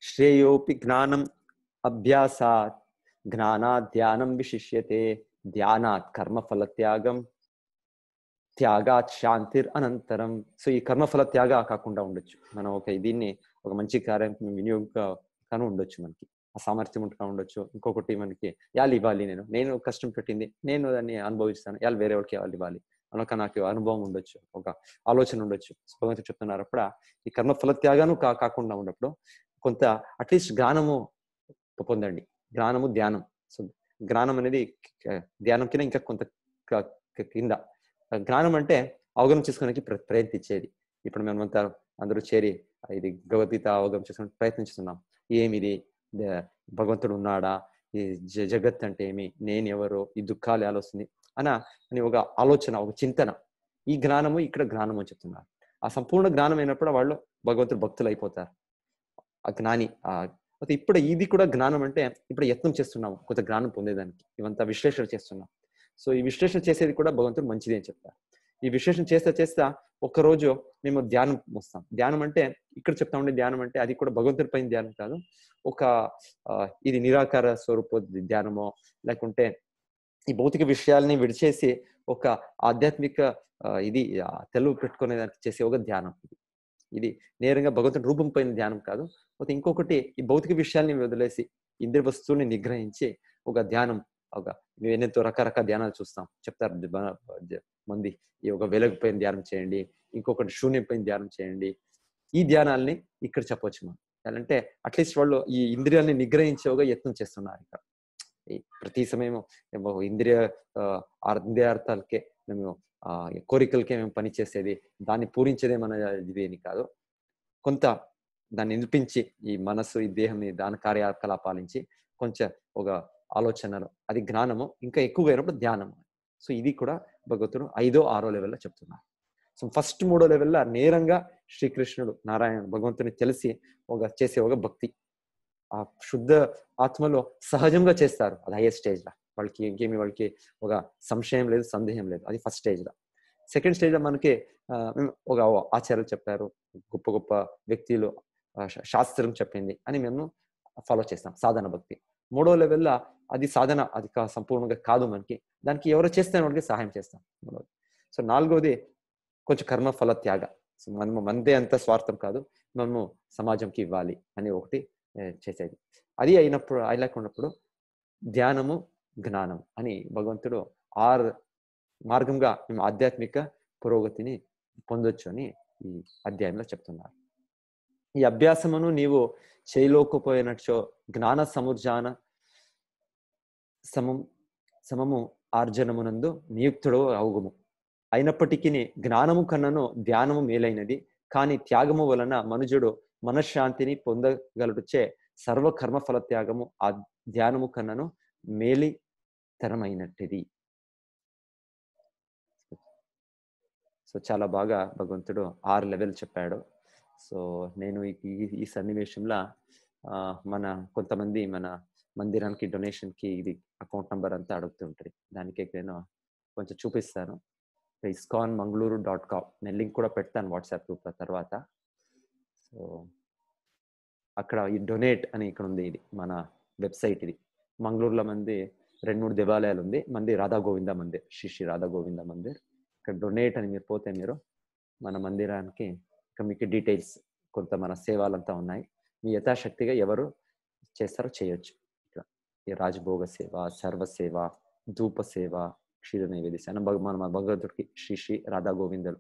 శ్రేయోపి జ్ఞానం అభ్యాసాత్ జ్ఞానాత్ ధ్యానం విశిష్యతే ధ్యానాత్ కర్మఫల త్యాగం త్యాగాత్ శాంతిర్ అనంతరం. సో ఈ కర్మఫల త్యాగ కాకుండా ఉండొచ్చు. మనం దీన్ని ఒక మంచి కార్యం వినియోగంగాను ఉండొచ్చు. మనకి ఆ సామర్థ్యం ఉంటున్నా ఉండొచ్చు. ఇంకొకటి మనకి యాళ్ళు ఇవ్వాలి, నేను కష్టం పెట్టింది నేను దాన్ని అనుభవిస్తాను, యాళ్ళు వేరే వాళ్ళకి వాళ్ళు ఇవ్వాలి అనొక నాకు అనుభవం ఉండొచ్చు, ఒక ఆలోచన ఉండొచ్చు. భగవంతుడు చెప్తున్నారు అప్పుడు ఈ కర్మఫల త్యాగాను కాకుండా ఉన్నప్పుడు కొంత అట్లీస్ట్ జ్ఞానము పొందండి. జ్ఞానము ధ్యానం. సో జ్ఞానం అనేది ధ్యానం కింద ఇంకా కొంత కింద. జ్ఞానం అంటే అవగాహన చేసుకోవడానికి ప్రయత్నించేది. ఇప్పుడు మేమంతా అందరూ చేరి ఇది భగవద్గీత అవగాహన చేసుకోవడానికి ప్రయత్నిస్తున్నాం. ఏమిది, భగవంతుడు ఉన్నాడా, ఈ జగత్ అంటే ఏమి, నేను ఎవరు, ఈ దుఃఖాలు ఎలా వస్తుంది అని ఒక ఆలోచన, ఒక చింతన. ఈ జ్ఞానము ఇక్కడ జ్ఞానం అని చెప్తున్నారు. ఆ సంపూర్ణ జ్ఞానం అయినప్పుడు వాళ్ళు భగవంతుడు భక్తులు అయిపోతారు, ఆ జ్ఞాని. ఇప్పుడు ఇది కూడా జ్ఞానం అంటే ఇప్పుడు యత్నం చేస్తున్నాము కొంత జ్ఞానం పొందేదానికి, ఇవంతా విశ్లేషణ చేస్తున్నాం. సో ఈ విశ్లేషణ చేసేది కూడా భగవంతుడు మంచిది అని చెప్తారు. ఈ విశ్లేషణ చేస్తా ఒక్కరోజు మేము ధ్యానం వస్తాం. ధ్యానం అంటే ఇక్కడ చెప్తా ఉండే ధ్యానం అంటే అది కూడా భగవంతుడి పైన ధ్యానం కాదు, ఇది నిరాకార స్వరూప ధ్యానమో లేకుంటే ఈ భౌతిక విషయాల్ని విడిచేసి ఒక ఆధ్యాత్మిక ఇది తెలుగు పెట్టుకునే దానికి చేసే ఒక ధ్యానం. ఇది నేరుగా భగవంతుడి రూపం పైన ధ్యానం కాదు. ఇంకొకటి ఈ భౌతిక విషయాల్ని వదిలేసి ఇంద్రియ వస్తువుని నిగ్రహించి ఒక ధ్యానం. ఎన్నెంతో రకరకాల ధ్యానాలు చూస్తాం, చెప్తారు మంది. ఈ ఒక వెలుగు పైన ధ్యానం చేయండి, ఇంకొకటి శూన్యం పైన ధ్యానం చేయండి. ఈ ధ్యానాల్ని ఇక్కడ చెప్పొచ్చు మనం. అంటే అట్లీస్ట్ వాళ్ళు ఈ ఇంద్రియాల్ని నిగ్రహించే ఒక యత్నం చేస్తున్నారు. ఇక్కడ ప్రతి సమయం ఇంద్రియార్థాలకే మేము కోరికలకే మేము పని చేసేది, దాన్ని పూరించేదే మన ఇదేని కాదు. కొంత దాన్ని నిలిపించి ఈ మనస్సు ఈ దేహంని దాని కార్యకలాపాలించి కొంచెం ఒక ఆలోచనలు, అది జ్ఞానము. ఇంకా ఎక్కువగా అయినప్పుడు ధ్యానము. సో ఇది కూడా భగవంతుడు 5వ 6వ లెవెల్లో చెప్తున్నారు. సో ఫస్ట్ 3వ లెవెల్లో నేరంగా శ్రీకృష్ణుడు నారాయణుడు భగవంతుని తెలిసి చేసే ఒక భక్తి ఆ శుద్ధ ఆత్మలో సహజంగా చేస్తారు. అది హైయెస్ట్ స్టేజ్ లా. వాళ్ళకి ఒక సంశయం లేదు, సందేహం లేదు. అది ఫస్ట్ స్టేజ్ లా. సెకండ్ స్టేజ్ లో మనకి ఒక ఆచార్యులు చెప్పారు, గొప్ప గొప్ప వ్యక్తులు శాస్త్రం చెప్పింది అని మేము ఫాలో చేస్తాం, సాధన భక్తి. 3వ లెవెల్లో అది సాధన, అది సంపూర్ణంగా కాదు మనకి, దానికి ఎవరో చేస్తే వాళ్ళకి సహాయం చేస్తాం. సో 4వది కొంచెం కర్మ ఫల త్యాగ. సో మనదే అంత స్వార్థం కాదు, మనము సమాజంకి ఇవ్వాలి అని ఒకటి చేసేది. అది అయినప్పుడు ధ్యానము జ్ఞానం అని భగవంతుడు 6 మార్గంగా మేము ఆధ్యాత్మిక పురోగతిని పొందొచ్చు అని ఈ అధ్యాయంలో చెప్తున్నారు. ఈ అభ్యాసమును నీవు చేయలేకపోయినచో జ్ఞాన సముర్జాన సమము ఆర్జనమునందు నియుక్తుడు అవుగుము. అయినప్పటికీ జ్ఞానము కన్నను ధ్యానము మేలైనది, కానీ త్యాగము వలన మనుజుడు మనశ్శాంతిని పొందగలుగుచే సర్వకర్మ ఫల త్యాగము ఆ ధ్యానము కన్నను మేలితరమైనట్టిది. సో చాలా బాగా భగవంతుడు 6 లెవెల్ చెప్పాడు. సో నేను ఈ సన్నివేశంలో కొంతమంది మన మందిరానికి డొనేషన్కి ఇది అకౌంట్ నంబర్ అంతా అడుగుతుంటుంది. దానికి నేను కొంచెం చూపిస్తాను. iskonmangaluru.com నేను లింక్ కూడా పెడతాను వాట్సాప్ గ్రూప్ తర్వాత. సో అక్కడ ఈ డొనేట్ అని ఇక్కడ ఉంది, ఇది మన వెబ్సైట్. ఇది మంగళూరులో మంది 2-3 దేవాలయాలు ఉంది. మంది రాధా గోవింద మందిర్, శ్రీ రాధా గోవింద మందిర్. ఇక్కడ డొనేట్ అని మీరు పోతే మీరు మన మందిరానికి ఇక్కడ మీకు డీటెయిల్స్, కొంత మన సేవలంతా ఉన్నాయి. మీ యథాశక్తిగా ఎవరు చేస్తారో చేయొచ్చు. ఇక్కడ ఈ రాజభోగ సేవ, సర్వసేవ, ధూప సేవ, క్షీర నైవేద్య మన భగవంతుడికి శ్రీ రాధా గోవిందలు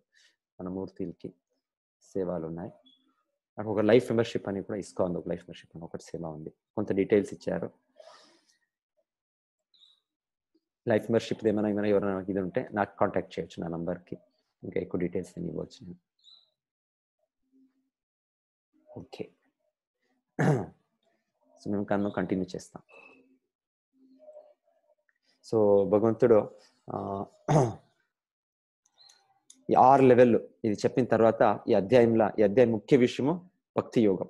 మన మూర్తిలకి సేవలు ఉన్నాయి. నాకు ఒక లైఫ్ మెంబర్షిప్ అని కూడా ఇస్కాన్ ఒక లైఫ్ మెంబర్షిప్ అని ఒకటి సేవ ఉంది. కొంత డీటెయిల్స్ ఇచ్చారు. లైఫ్ మెంబర్షిప్ ఏమైనా ఎవరైనా ఇది ఉంటే నాకు కాంటాక్ట్ చేయొచ్చు నా నంబర్కి, ఇంకా ఎక్కువ డీటెయిల్స్ నేను ఇవ్వచ్చు నేను. ఓకే, సో మేము కంటిన్యూ చేస్తాం. సో భగవంతుడు ఈ 6 లెవెల్ ఇది చెప్పిన తర్వాత ఈ అధ్యాయం ముఖ్య విషయము భక్తి యోగం.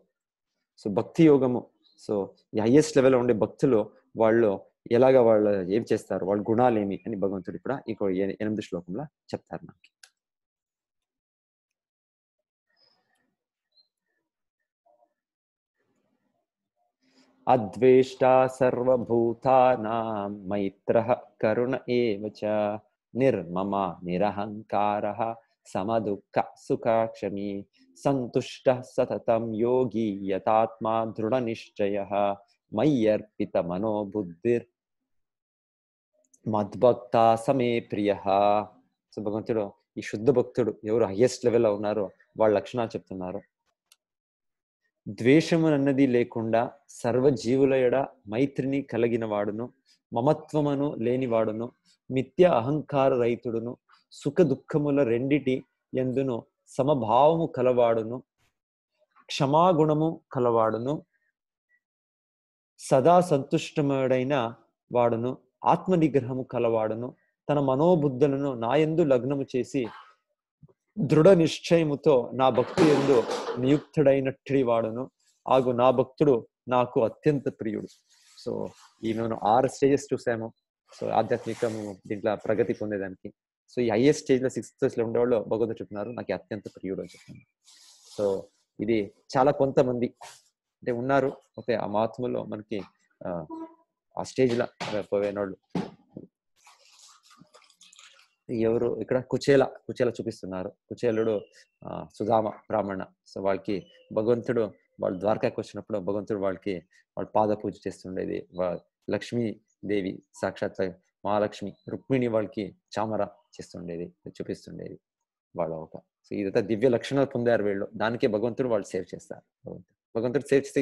సో భక్తి యోగము, సో ఈ హైయెస్ట్ లెవెల్లో ఉండే భక్తులు వాళ్ళు ఎలాగా వాళ్ళు ఏం చేస్తారు, వాళ్ళ గుణాలు ఏమి అని భగవంతుడు ఇప్పుడు ఇంకో 8 శ్లోకంలో చెప్తారు నాకు. అద్వేష్టా సర్వభూతానాం మైత్రః కరుణ ఏవ చ నిర్మమ నిరహంకారః సమదుఃఖ సుఖాక్షమి సంతుష్టః సతతం యోగి యతాత్మా దృఢనిశ్చయః మయ్యర్పిత మనోబుద్ధిర్ మద్భక్త సమే ప్రియః. సో భగవంతుడు ఈ శుద్ధ భక్తుడు ఎవరు హైయెస్ట్ లెవెల్లో ఉన్నారో వాళ్ళ లక్షణాలు చెప్తున్నారు. ద్వేషము అన్నది లేకుండా సర్వజీవుల ఎడ మైత్రిని కలిగిన వాడును, మమత్వమును లేనివాడును, మిథ్య అహంకార రహితుడును, సుఖ దుఃఖముల రెండిటి యందును సమభావము కలవాడును, క్షమాగుణము కలవాడును, సదా సంతుష్టముడైన వాడును, ఆత్మ నిగ్రహము కలవాడును, తన మనోబుద్ధులను నాయందు లగ్నము చేసి దృఢ నిశ్చయముతో నా భక్తు యందు నియుక్తుడైనట్టి వాడును, ఆగు నా భక్తుడు నాకు అత్యంత ప్రియుడు. సో ఈ మేము 6 స్టేజెస్ చూసాము. సో ఆధ్యాత్మికము దీంట్లో ప్రగతి పొందేదానికి. సో ఈ హైయెస్ట్ స్టేజ్ లో 6th లో ఉండేవాళ్ళు భగవంతుడు చెప్తున్నారు నాకు అత్యంత ప్రియుడు అని చెప్తున్నారు. సో ఇది చాలా కొంతమంది అంటే ఉన్నారు. ఓకే, ఆ మహాత్ములో మనకి ఆ స్టేజ్ లో పోయినోళ్ళు ఎవరు ఇక్కడ కుచేల చూపిస్తున్నారు. కుచేలుడు సుధామ బ్రాహ్మణ. సో వాళ్ళకి భగవంతుడు వాళ్ళు ద్వారకాకి వచ్చినప్పుడు భగవంతుడు వాళ్ళకి వాళ్ళ పాద పూజ చేస్తుండేది. లక్ష్మీదేవి సాక్షాత్ మహాలక్ష్మి రుక్మిణి వాళ్ళకి చామర చేస్తుండేది, చూపిస్తుండేది వాళ్ళ ఒక. సో ఇదంతా దివ్య లక్షణాలు పొందారు వీళ్ళు. దానికే భగవంతుడు వాళ్ళు సేవ్ చేస్తారు. భగవంతుడు సేవ్ చేస్తే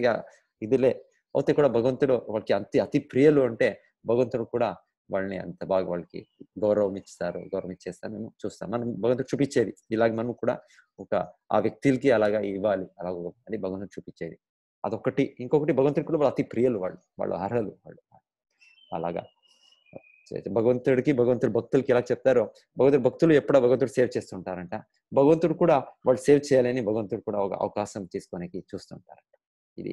ఇదిలే అవుతే కూడా భగవంతుడు వాళ్ళకి అతి ప్రియులు అంటే భగవంతుడు కూడా వాళ్ళని అంత బాగా వాళ్ళకి గౌరవం ఇచ్చేస్తారు. మేము చూస్తాం, మనం భగవంతుడు చూపించేది ఇలాగ మనం కూడా ఒక ఆ వ్యక్తులకి అలాగా ఇవ్వాలి అలాగ అని భగవంతుడు చూపించేది అదొకటి. ఇంకొకటి భగవంతుడికి కూడా అతి ప్రియులు వాళ్ళు అర్హులు వాళ్ళు అలాగా. భగవంతుడు భక్తులకి ఎలా చెప్తారో భక్తులు ఎప్పుడో భగవంతుడు సేవ్ చేస్తుంటారంట. భగవంతుడు కూడా వాళ్ళు సేవ్ చేయాలని భగవంతుడు కూడా ఒక అవకాశం తీసుకోనికి చూస్తుంటారంట. ఇది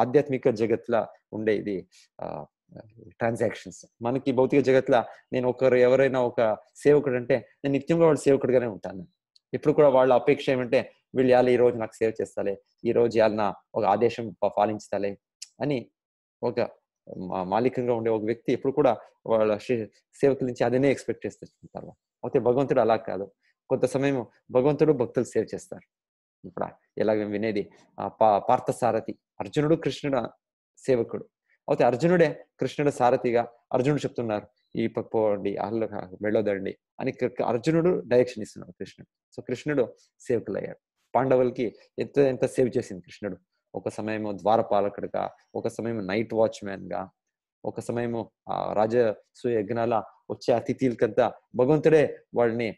ఆధ్యాత్మిక జగత్లో ఉండే ఇది ట్రాన్సాక్షన్స్. మనకి భౌతిక జగత్లో నేను ఎవరైనా ఒక సేవకుడు అంటే నేను నిత్యంగా వాళ్ళు సేవకుడిగానే ఉంటాను. ఇప్పుడు కూడా వాళ్ళ అపేక్ష ఏమంటే వీళ్ళు ఇవాళ ఈ రోజు నాకు సేవ చేస్తాలే, ఈ రోజు ఇవాళ నా ఒక ఆదేశం పాలించాలే అని ఒక మాలికంగా ఉండే ఒక వ్యక్తి ఎప్పుడు కూడా వాళ్ళ సేవకుల నుంచి అదనే ఎక్స్పెక్ట్ చేస్తుంటారు. అయితే భగవంతుడు అలా కాదు. కొంత సమయం భగవంతుడు భక్తులు సేవ చేస్తారు. ఇప్పుడు ఎలాగ వినేది పార్థసారథి, అర్జునుడు కృష్ణుడు సేవకుడు. అయితే అర్జునుడే కృష్ణుడు సారథిగా అర్జునుడు చెప్తున్నారు ఈ పోండి అహ్ల వెళ్ళొదండి అని అర్జునుడు డైరెక్షన్ ఇస్తున్నాడు కృష్ణుడు. సో కృష్ణుడు సేవకులు అయ్యాడు. పాండవులకి ఎంత సేవ్ చేసింది కృష్ణుడు. ఒక సమయము ద్వారపాలకుడుగా, ఒక సమయం నైట్ వాచ్మ్యాన్ గా, ఒక సమయము రాజసూయ యజ్ఞాల వచ్చే అతిథులకంతా భగవంతుడే వాళ్ళని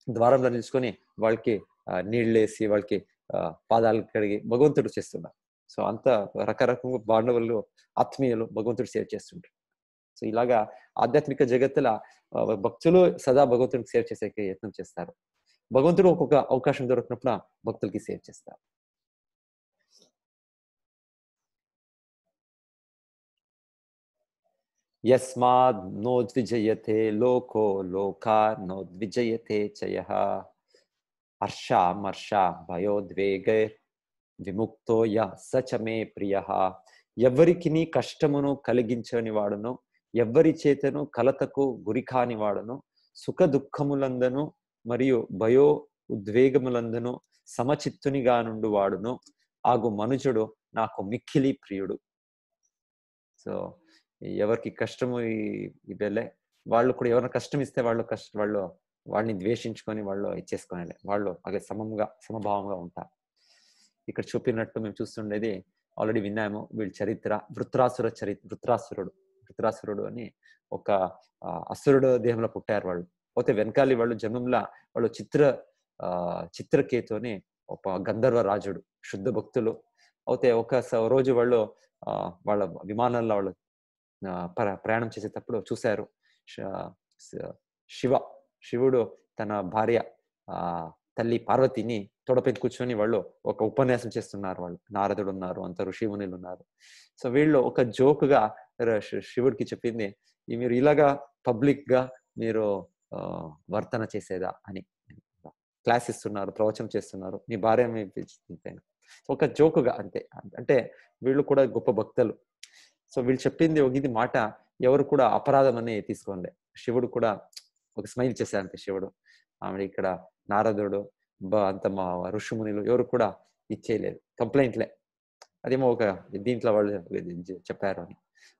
ద్వారంలో నిలుచుకొని వాళ్ళకి నీళ్ళేసి వాళ్ళకి పాదాలు కడిగి భగవంతుడు చేస్తున్నారు. సో అంత రకరకంగా పాండవులు ఆత్మీయులు భగవంతుడు సేవ్ చేస్తుంటారు. సో ఇలాగా ఆధ్యాత్మిక జగత్తులో భక్తులు సదా భగవంతుడికి సేవ్ చేసే యత్నం చేస్తారు. భగవంతుడు ఒక్కొక్క అవకాశం దొరికినప్పుడు భక్తులకి సేవ్ చేస్తారు. యస్మాద్ నోద్విజయతే లోకో లోకా నోద్విజయతే చయః హర్షామర్ష భయోద్వేగైర్ విముక్తో సచమే ప్రియః. ఎవరికి కష్టమును కలిగించని వాడును, ఎవ్వరి చేతను కలతకు గురికాని వాడును, సుఖ దుఃఖములందను మరియు భయో ఉద్వేగములందను సమచిత్తునిగా నుండి వాడును, ఆగు మనుజుడు నాకు మిక్కిలి ప్రియుడు. సో ఎవరికి కష్టము ఇదలే వాళ్ళు కూడా ఎవరైనా కష్టం ఇస్తే వాళ్ళని ద్వేషించుకొని వాళ్ళు ఇచ్చేసుకొని వాళ్ళు అదే సమభావంగా ఉంటారు. ఇక్కడ చూపినట్టు మేము చూస్తుండేది ఆల్రెడీ విన్నాము వీళ్ళ చరిత్ర. వృత్రాసురుడు వృత్రాసురుడు అని ఒక అసురుడు దేహంలో పుట్టారు వాళ్ళు. పోతే వెనకాలి వాళ్ళు జన్మంలో వాళ్ళు చిత్రకేతు అని ఒక గంధర్వ రాజుడు, శుద్ధ భక్తులు. అయితే రోజు వాళ్ళు వాళ్ళ విమానంలో వాళ్ళు ప్రయాణం చేసేటప్పుడు చూశారు. శివ శివుడు తన భార్య తల్లి పార్వతిని తొడపై కూర్చొని వాళ్ళు ఒక ఉపన్యాసం చేస్తున్నారు. వాళ్ళు నారదుడు ఉన్నారు, అంత ఋషిమునులు ఉన్నారు. సో వీళ్ళు ఒక జోక్ గా శివుడికి చెప్పింది, మీరు ఇలాగా పబ్లిక్ గా మీరు వర్తన చేసేదా అని. క్లాస్ ఇస్తున్నారు, ప్రవచనం చేస్తున్నారు, మీ భార్య ఒక జోకుగా అంతే. అంటే వీళ్ళు కూడా గొప్ప భక్తులు. సో వీళ్ళు చెప్పింది ఇది మాట ఎవరు కూడా అపరాధం అని తీసుకోండి. శివుడు కూడా ఒక స్మైల్ చేశారు అంతే. శివుడు ఆమె ఇక్కడ నారదుడు అంత మా ఋషిమునులు ఎవరు కూడా ఇచ్చేయలేదు, కంప్లైంట్లే. అదేమో ఒక దీంట్లో వాళ్ళు చెప్పారు అని.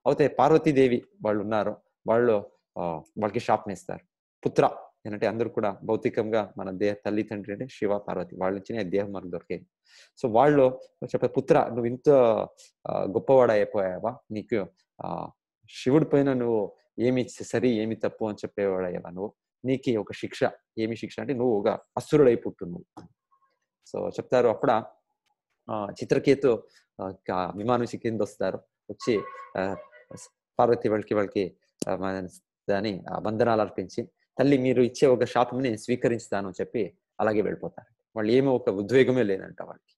అయితే పార్వతీదేవి వాళ్ళు ఉన్నారు, వాళ్ళకి శాపం ఇస్తారు. పుత్ర ఏంటంటే అందరూ కూడా భౌతికంగా మన తల్లి తండ్రి అంటే శివ పార్వతి, వాళ్ళ నుంచి దేహం మనకు దొరికేది. సో వాళ్ళు చెప్పారు, పుత్ర నువ్వు ఇంత గొప్పవాడైపోయావా, నీకు శివుడి పైన నువ్వు ఏమి సరి ఏమి తప్పు అని చెప్పేవాడయ్యావా, నువ్వు నీకు ఒక శిక్ష. ఏమి శిక్ష అంటే నువ్వు ఒక అసురుడై పుట్టున్నావు. సో చెప్తారు. అప్పుడు చిత్రకేతు విమానం కింద వస్తారు, వచ్చి పార్వతి వాళ్ళకి దాని బంధనాలు అర్పించి, తల్లి మీరు ఇచ్చే ఒక శాపంని స్వీకరిస్తాను అని చెప్పి అలాగే వెళ్ళిపోతారు. వాళ్ళు ఏమో ఒక ఉద్వేగమే లేదంట వాళ్ళకి.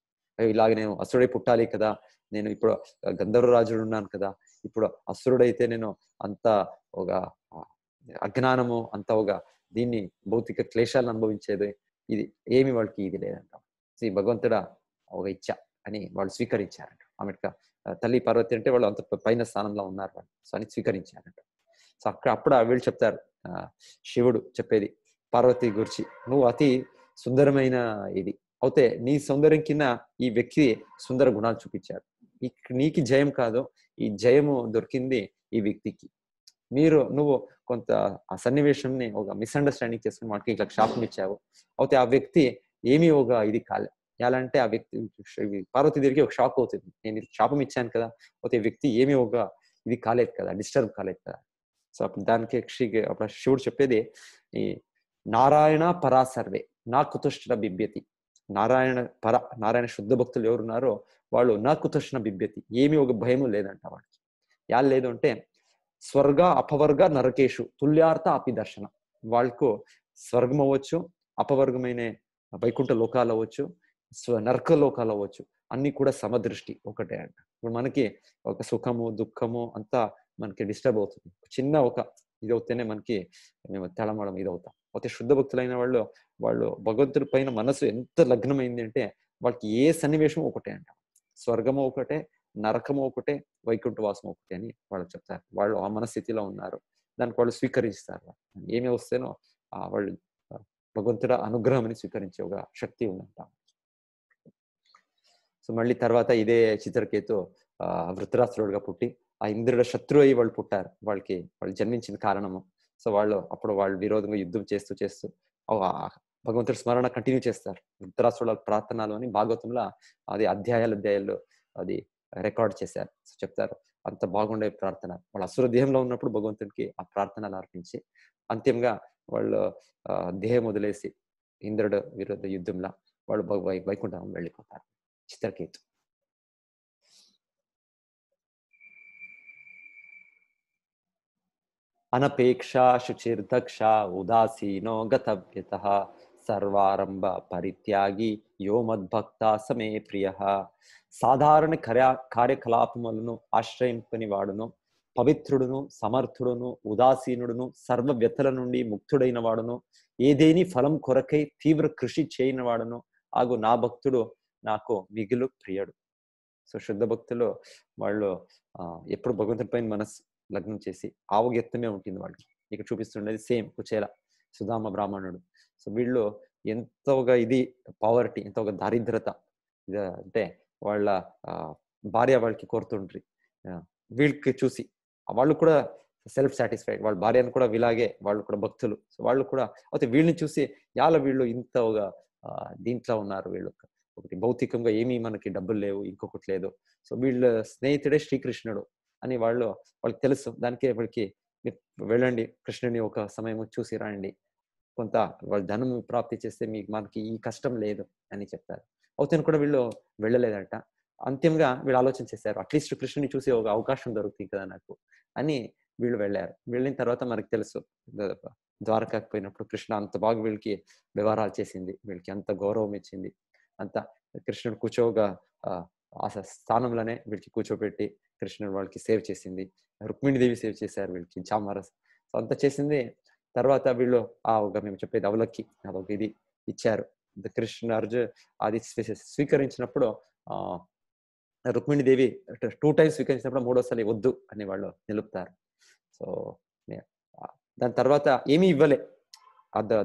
ఇలాగ నేను అసురుడై పుట్టాలి కదా, నేను ఇప్పుడు గంధర్వ రాజుడు ఉన్నాను కదా, ఇప్పుడు అసురుడైతే నేను అంత ఒక అజ్ఞానము అంత ఒక దీన్ని భౌతిక క్లేశాలను అనుభవించేది, ఇది ఏమి వాళ్ళకి ఇది లేదంట. శ్రీ భగవంతుడా ఒక ఇచ్చ అని వాళ్ళు స్వీకరించారంట. ఆమెక తల్లి పార్వతి అంటే వాళ్ళు అంత పైన స్థానంలో ఉన్నారు వాళ్ళు, సో అని స్వీకరించారంట. సో అప్పుడు వీళ్ళు చెప్తారు, శివుడు చెప్పేది పార్వతి గురించి, నువ్వు అతి సుందరమైన ఇది అయితే నీ సౌందర్యం కింద ఈ వ్యక్తి సుందర గుణాలు చూపించారు. నీకు జయం కాదు, ఈ జయము దొరికింది ఈ వ్యక్తికి. నువ్వు కొంత ఆ సన్నివేశంని ఒక మిస్అండర్స్టాండింగ్ చేసుకుని వాటికి ఇట్లా శాపం ఇచ్చావు. అయితే ఆ వ్యక్తి ఏమీ ఒక ఇది కాలే. ఎలా అంటే ఆ వ్యక్తి పార్వతీదేవికి ఒక షాక్ అవుతుంది, నేను శాపం ఇచ్చాను కదా, అయితే వ్యక్తి ఏమీ ఒక ఇది కాలేదు కదా, డిస్టర్బ్ కాలేదు కదా. సో అప్పుడు దానికి అప్పుడు శివుడు చెప్పేది, ఈ నారాయణ పరా సర్వే నా కుతుష్ణ బిభ్యతి. నారాయణ శుద్ధ భక్తులు ఎవరున్నారో వాళ్ళు నా కుతుష్ణ బిభ్యతి, ఏమీ ఒక భయము లేదంట వాళ్ళకి. యాళ్ళు లేదు అంటే స్వర్గ అపవర్గ నరకేషు తుల్యార్థ అపి దర్శనం. వాళ్ళకు స్వర్గం అవ్వచ్చు, అపవర్గమైన వైకుంఠ లోకాలు అవ్వచ్చు, నరక లోకాలు అవ్వచ్చు, అన్ని కూడా సమదృష్టి ఒకటే అంట. ఇప్పుడు మనకి ఒక సుఖము దుఃఖము అంతా మనకి డిస్టర్బ్ అవుతుంది, చిన్న ఒక ఇది అవుతేనే మనకి మేము తెలమడం ఇది అవుతాం. అయితే శుద్ధ భక్తులైన వాళ్ళు భగవంతుడి పైన మనసు ఎంత లగ్నమైంది అంటే వాళ్ళకి ఏ సన్నివేశం ఒకటే అంట. స్వర్గము ఒకటే, నరకము ఒకటే, వైకుంఠవాసం ఒకటే అని వాళ్ళు చెప్తారు. వాళ్ళు ఆ మనస్థితిలో ఉన్నారు, దానికి వాళ్ళు స్వీకరిస్తారు. ఏమి వస్తేనో వాళ్ళు భగవంతుడ అనుగ్రహం అని స్వీకరించే ఒక శక్తి ఉందంట. సో మళ్ళీ తర్వాత ఇదే చిత్రకేతు వృత్రాసురుడుగా పుట్టి ఆ ఇంద్రుడు శత్రు అయ్యి వాళ్ళు పుట్టారు. వాళ్ళు జన్మించిన కారణము. సో అప్పుడు వాళ్ళు విరోధంగా యుద్ధం చేస్తూ భగవంతుడి స్మరణ కంటిన్యూ చేస్తారు. వృత్రాసురుల ప్రార్థనలు అని భాగవతంలో అది అధ్యాయాలు అది రికార్డ్ చేశారు. సో చెప్తారు, అంత బాగుండే ప్రార్థన. వాళ్ళు అసుర దేహంలో ఉన్నప్పుడు భగవంతుడికి ఆ ప్రార్థనలు అర్పించి అంతిమంగా వాళ్ళు దేహం వదిలేసి ఇంద్రుడు విరుద్ధ యుద్ధంలో వాళ్ళు వైకుంఠం వెళ్ళిపోతారు. చిత్రకేతు. అనపేక్ష శుచిర్దక్ష ఉదాసీనో గతవ్యతః సర్వారంభ పరిత్యాగి యో మద్భక్త సమే ప్రియ. సాధారణ కార్యకలాపములను ఆశ్రయింపని వాడును, పవిత్రుడును, సమర్థుడును, ఉదాసీనుడును, సర్వ వ్యతల నుండి ముక్తుడైన వాడును, ఏదేని ఫలం కొరకై తీవ్ర కృషి చేయని వాడును ఆగు నా భక్తుడు నాకు మిగులు ప్రియుడు. సో శుద్ధ భక్తులు వాళ్ళు ఎప్పుడు భగవంతుని పైన మనసు లగ్నం చేసి ఆవగెత్తమే ఉంటుంది వాళ్ళకి. ఇక్కడ చూపిస్తుండేది సేమ్ కుచేల సుధామ బ్రాహ్మణుడు. సో వీళ్ళు ఎంతోగా ఇది పావర్టీ, ఎంతో ఒక దారిద్రత అంటే వాళ్ళ భార్య వాళ్ళకి కోరుతుండ్రి. వీళ్ళకి చూసి వాళ్ళు కూడా సెల్ఫ్ సాటిస్ఫైడ్, వాళ్ళ భార్యను కూడా వీలాగే వాళ్ళు కూడా భక్తులు. సో వాళ్ళు కూడా అయితే వీళ్ళని చూసి వీళ్ళు ఇంత ఒక దీంట్లో ఉన్నారు, వీళ్ళు ఒకటి భౌతికంగా ఏమీ మనకి డబ్బులు లేవు, ఇంకొకటి లేదు. సో వీళ్ళ స్నేహితుడే శ్రీకృష్ణుడు అని వాళ్ళకి తెలుసు. దానికే వాళ్ళకి మీరు వెళ్ళండి, కృష్ణుని ఒక సమయం చూసి రండి, కొంత వాళ్ళు ధనం ప్రాప్తి చేస్తే మనకి ఈ కష్టం లేదు అని చెప్తారు. అవుతేను కూడా వీళ్ళు వెళ్ళలేదంట. అంతిమంగా వీళ్ళు ఆలోచన చేశారు, అట్లీస్ట్ కృష్ణుని చూసే ఒక అవకాశం దొరుకుతుంది కదా నాకు అని వీళ్ళు వెళ్ళారు. వెళ్ళిన తర్వాత మనకు తెలుసు, ద్వారకాకి పోయినప్పుడు కృష్ణ అంత బాగా వీళ్ళకి వ్యవహారాలు చేసింది, వీళ్ళకి అంత గౌరవం ఇచ్చింది. అంత కృష్ణుడు కూర్చోగా ఆ స్థానంలోనే వీళ్ళకి కూర్చోబెట్టి కృష్ణుడు వాళ్ళకి సేవ్ చేసింది. రుక్మిణీదేవి సేవ్ చేశారు వీళ్ళకి చామరస్. సో అంత చేసింది. తర్వాత వీళ్ళు ఒక మేము చెప్పేది అవలక్కి అదొక ఇది ఇచ్చారు. కృష్ణ అర్జున్ అది స్వీకరించినప్పుడు రుక్మిణీదేవి 2 టైమ్స్ స్వీకరించినప్పుడు మూడోసారి వద్దు అని వాళ్ళు నిలుపుతారు. సో దాని తర్వాత ఏమీ ఇవ్వలే.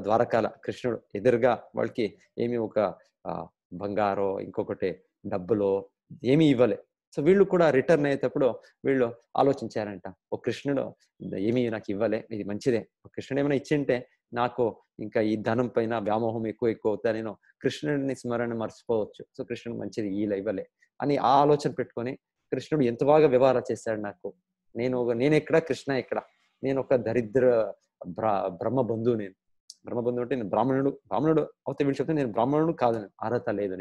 ద్వారకాల కృష్ణుడు ఎదురుగా వాళ్ళకి ఏమి ఒక బంగారో ఇంకొకటి డబ్బులో ఏమీ ఇవ్వలే. సో వీళ్ళు కూడా రిటర్న్ అయ్యేటప్పుడు వీళ్ళు ఆలోచించారంట, ఓ కృష్ణుడు ఏమీ నాకు ఇవ్వలే, ఇది మంచిదే. కృష్ణుడు ఏమైనా ఇచ్చింటే నాకు ఇంకా ఈ ధనం పైన వ్యామోహం ఎక్కువ అవుతా, నేను కృష్ణుడిని స్మరణ మర్చిపోవచ్చు. సో కృష్ణుడు మంచిది ఇవ్వలే అని ఆ ఆలోచన పెట్టుకొని కృష్ణుడు ఎంత బాగా వ్యవహారం చేశాడు నాకు. నేనెక్కడ, కృష్ణ ఎక్కడ, నేను ఒక దరిద్ర బ్రహ్మ బంధువు. బ్రహ్మబంధువు అంటే నేను బ్రాహ్మణుడు అవుతే వీళ్ళు చెప్తే నేను బ్రాహ్మణుడు కాదు, నేను అర్హత లేదు,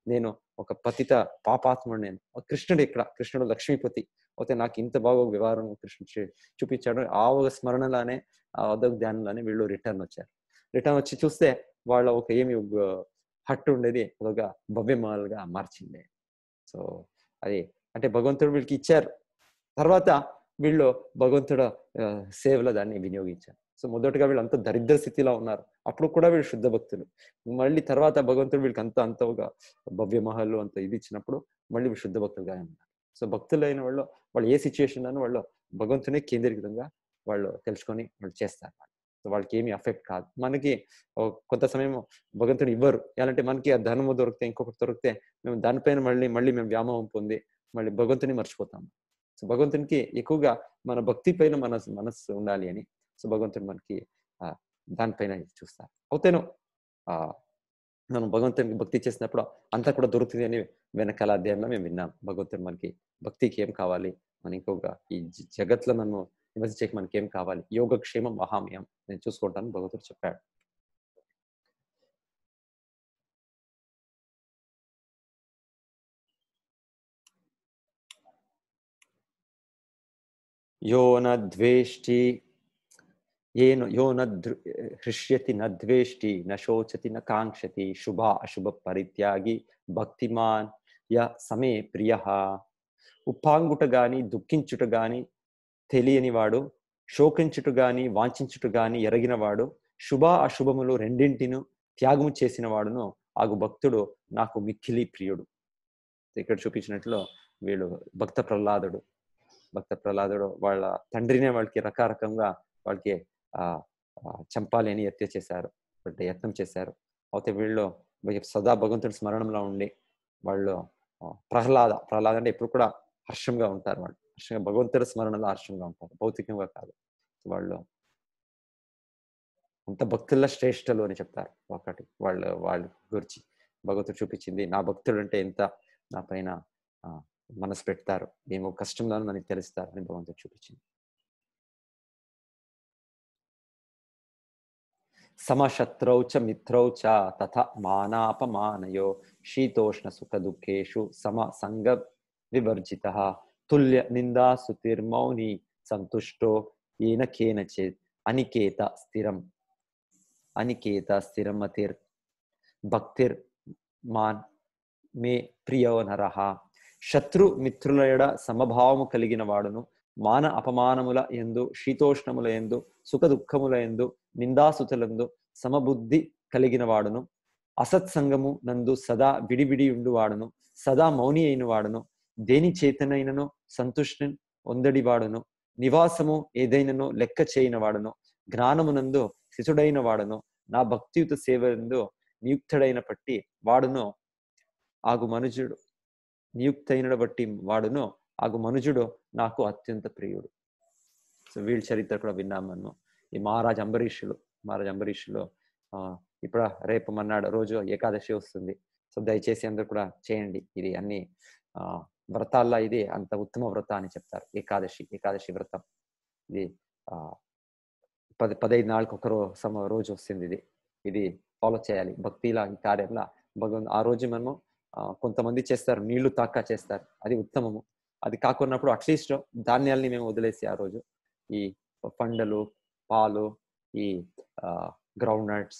నేను ఒక పతిత పాపాత్ముడు. నేను కృష్ణుడు ఇక్కడ, కృష్ణుడు లక్ష్మీపతి అయితే నాకు ఇంత బాగా వ్యవహారం కృష్ణుడు చూపించాడు. ఆ ఒక స్మరణలోనే ఆ అదొక ధ్యానంలోనే వీళ్ళు రిటర్న్ వచ్చి చూస్తే వాళ్ళ ఒక ఏమి హట్టు ఉండేది అదొక భవ్యమాలుగా మార్చింది. సో అది అంటే భగవంతుడు వీళ్ళకి ఇచ్చారు. తర్వాత వీళ్ళు భగవంతుడు సేవలో దాన్ని వినియోగించారు. సో మొదటగా వీళ్ళు అంత దరిద్ర స్థితిలో ఉన్నారు, అప్పుడు కూడా వీళ్ళు శుద్ధ భక్తులు. మళ్ళీ తర్వాత భగవంతుడు వీళ్ళకి అంత ఒక భవ్య మహల్ అంత ఇది ఇచ్చినప్పుడు మళ్ళీ వీళ్ళు శుద్ధ భక్తులుగా ఉన్నారు. సో భక్తులైన వాళ్ళు ఏ సిచ్యువేషన్ లోనూ వాళ్ళు భగవంతునే కేంద్రీకృతంగా వాళ్ళు తెలుసుకొని వాళ్ళు చేస్తారు. సో వాళ్ళకి ఏమి అఫెక్ట్ కాదు. మనకి కొంత సమయం భగవంతుడు ఇవ్వరు, ఎలాంటి మనకి ఆ ధనము దొరికితే ఇంకొకటి దొరికితే మేము దానిపైన మళ్ళీ మేము వ్యామోహం పొంది మళ్ళీ భగవంతుని మర్చిపోతాం. సో భగవంతునికి ఎక్కువగా మన భక్తి పైన మనస్సు ఉండాలి అని సో భగవంతుడు మనకి దానిపైన చూస్తారు. అవుతేను మనం భగవంతునికి భక్తి చేసినప్పుడు అంతా కూడా దొరుకుతుంది అని వెనకాల అధ్యాయంలో మేము విన్నాం. భగవంతుడు మనకి భక్తికి ఏం కావాలి, మన ఇంకొక ఈ జగత్లో మనము నివసించేకి మనకి ఏం కావాలి, యోగక్షేమం మహామయం నేను చూసుకుంటాను భగవంతుడు చెప్పాడు. యో న ద్వేష్టి యో న హృష్యతి న ద్వేష్టి న శోచతి న కాంక్షతి శుభ అశుభ పరిత్యాగి భక్తిమాన్ య సమే ప్రియ. ఉప్పాంగుట గాని దుఃఖించుట గాని తెలియని వాడు, శోకించుట గాని వాంఛించుట గాని ఎరగినవాడు, శుభ అశుభములు రెండింటిను త్యాగము చేసిన వాడును ఆగు భక్తుడు నాకు మిక్కిలి ప్రియుడు. ఇక్కడ చూపించినట్లు వీళ్ళు భక్త ప్రహ్లాదుడు వాళ్ళ తండ్రినే వాళ్ళకి రకరకంగా వాళ్ళకి చంపాలి అని యత్నం చేశారు. అయితే వీళ్ళు సదా భగవంతుడి స్మరణంలో ఉండి వాళ్ళు ప్రహ్లాద అంటే ఎప్పుడు కూడా హర్షంగా ఉంటారు. వాళ్ళు హర్షంగా భగవంతుడి స్మరణలో హర్షంగా ఉంటారు, భౌతికంగా కాదు. వాళ్ళు అంత భక్తుల శ్రేష్ఠలు అని చెప్తారు. ఒకటి వాళ్ళ గురించి భగవంతుడు చూపించింది, నా భక్తుడు అంటే ఎంత నా పైన మనసు పెడతారు, ఏమో కష్టంలో మనకి తెలుస్తారు అని భగవంతుడు చూపించింది. సమశత్రౌ చ మిత్రౌ చ తథా మానాపమానయో శీతోష్ణ సుఖ దుఃఖేషు సమ సంగ వివర్జితః తుల్య నిందా సుతిర్మౌని సంతుష్టో ఏన కేనచిత్ అనికేత స్థిరమతిర్ భక్తిర్ మాన్ మే ప్రియో నరః. శత్రు మిత్రుల యెడ సమభావము కలిగిన వాడును, మాన అపమానముల యందు శీతోష్ణముల యందు సుఖ దుఃఖముల యందు నిందాసుతులందు సమబుద్ధి కలిగిన వాడును, అసత్సంగము నందు సదా విడివిడి ఉండువాడును, సదా మౌని అయిన వాడును, దేని చేతనైనను సంతుష్టి ఒందడి వాడును, నివాసము ఏదైనను లెక్క చేయని వాడును, జ్ఞానమునందు శిశుడైన వాడును, నా భక్తియుత సేవయందు నియుక్తుడైన పట్టి వాడును ఆగు మనుజుడు నియుక్తైన బట్టి వాడును ఆగు మనుజుడు నాకు అత్యంత ప్రియుడు. సో వీళ్ళ చరిత్ర కూడా విన్నాం మనం. ఈ మహారాజ్ అంబరీషులు ఇప్పుడు రేపు మన్నాడు రోజు ఏకాదశి వస్తుంది. సో దయచేసి అందరూ కూడా చేయండి. ఇది అన్ని వ్రతాల్లో ఇది అంత ఉత్తమ వ్రత అని చెప్తారు. ఏకాదశి వ్రతం. ఇది 15 నాళ్ళకి ఒక రోజు వస్తుంది ఇది. ఇది ఫాలో చేయాలి. భక్తిలా ఈ కార్యంలో ఆ రోజు మనము కొంతమంది చేస్తారు, నీళ్లు తాకా చేస్తారు. అది ఉత్తమము. అది కాకున్నప్పుడు అట్లీస్ట్ ధాన్యాల్ని మేము వదిలేసి ఆ రోజు ఈ పండలు, పాలు, ఈ గ్రౌండ్ నట్స్,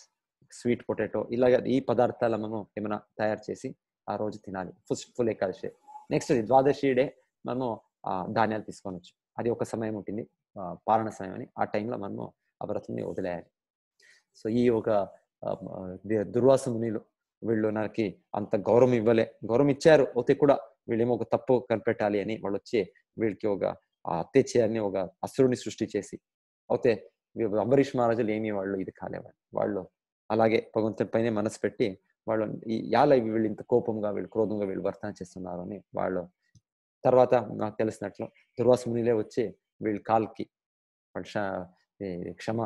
స్వీట్ పొటాటో ఇలాగ ఈ పదార్థాలు మనము ఏమైనా తయారు చేసి ఆ రోజు తినాలి. ఫుల్ ఏకాదశి. నెక్స్ట్ ద్వాదశి డే మనము ధాన్యాలు తీసుకోవచ్చు. అది ఒక సమయం ఉంటుంది, పాలన సమయం అని. ఆ టైంలో మనము ఆ వ్రతంని వదిలేయాలి. సో ఈ ఒక దుర్వాస మునిలు వీళ్ళు నాకు అంత గౌరవం ఇచ్చారు. అయితే కూడా వీళ్ళేమో ఒక తప్పు కనిపెట్టాలి అని వాళ్ళు వచ్చి వీళ్ళకి ఒక హత్య చేయాలని ఒక అసురుని సృష్టి చేసి, అయితే అంబరీష్ మహారాజులు ఏమి వాళ్ళు ఇది కాలేవాళ్ళు. వాళ్ళు అలాగే భగవంతుని పైనే మనసు పెట్టి వాళ్ళు వీళ్ళు ఇంత కోపంగా, వీళ్ళు క్రోధంగా వీళ్ళు వర్తన చేస్తున్నారు అని వాళ్ళు తర్వాత నాకు తెలిసినట్లు దుర్వాస మునిలే వచ్చి వీళ్ళ కాల్కి క్షమ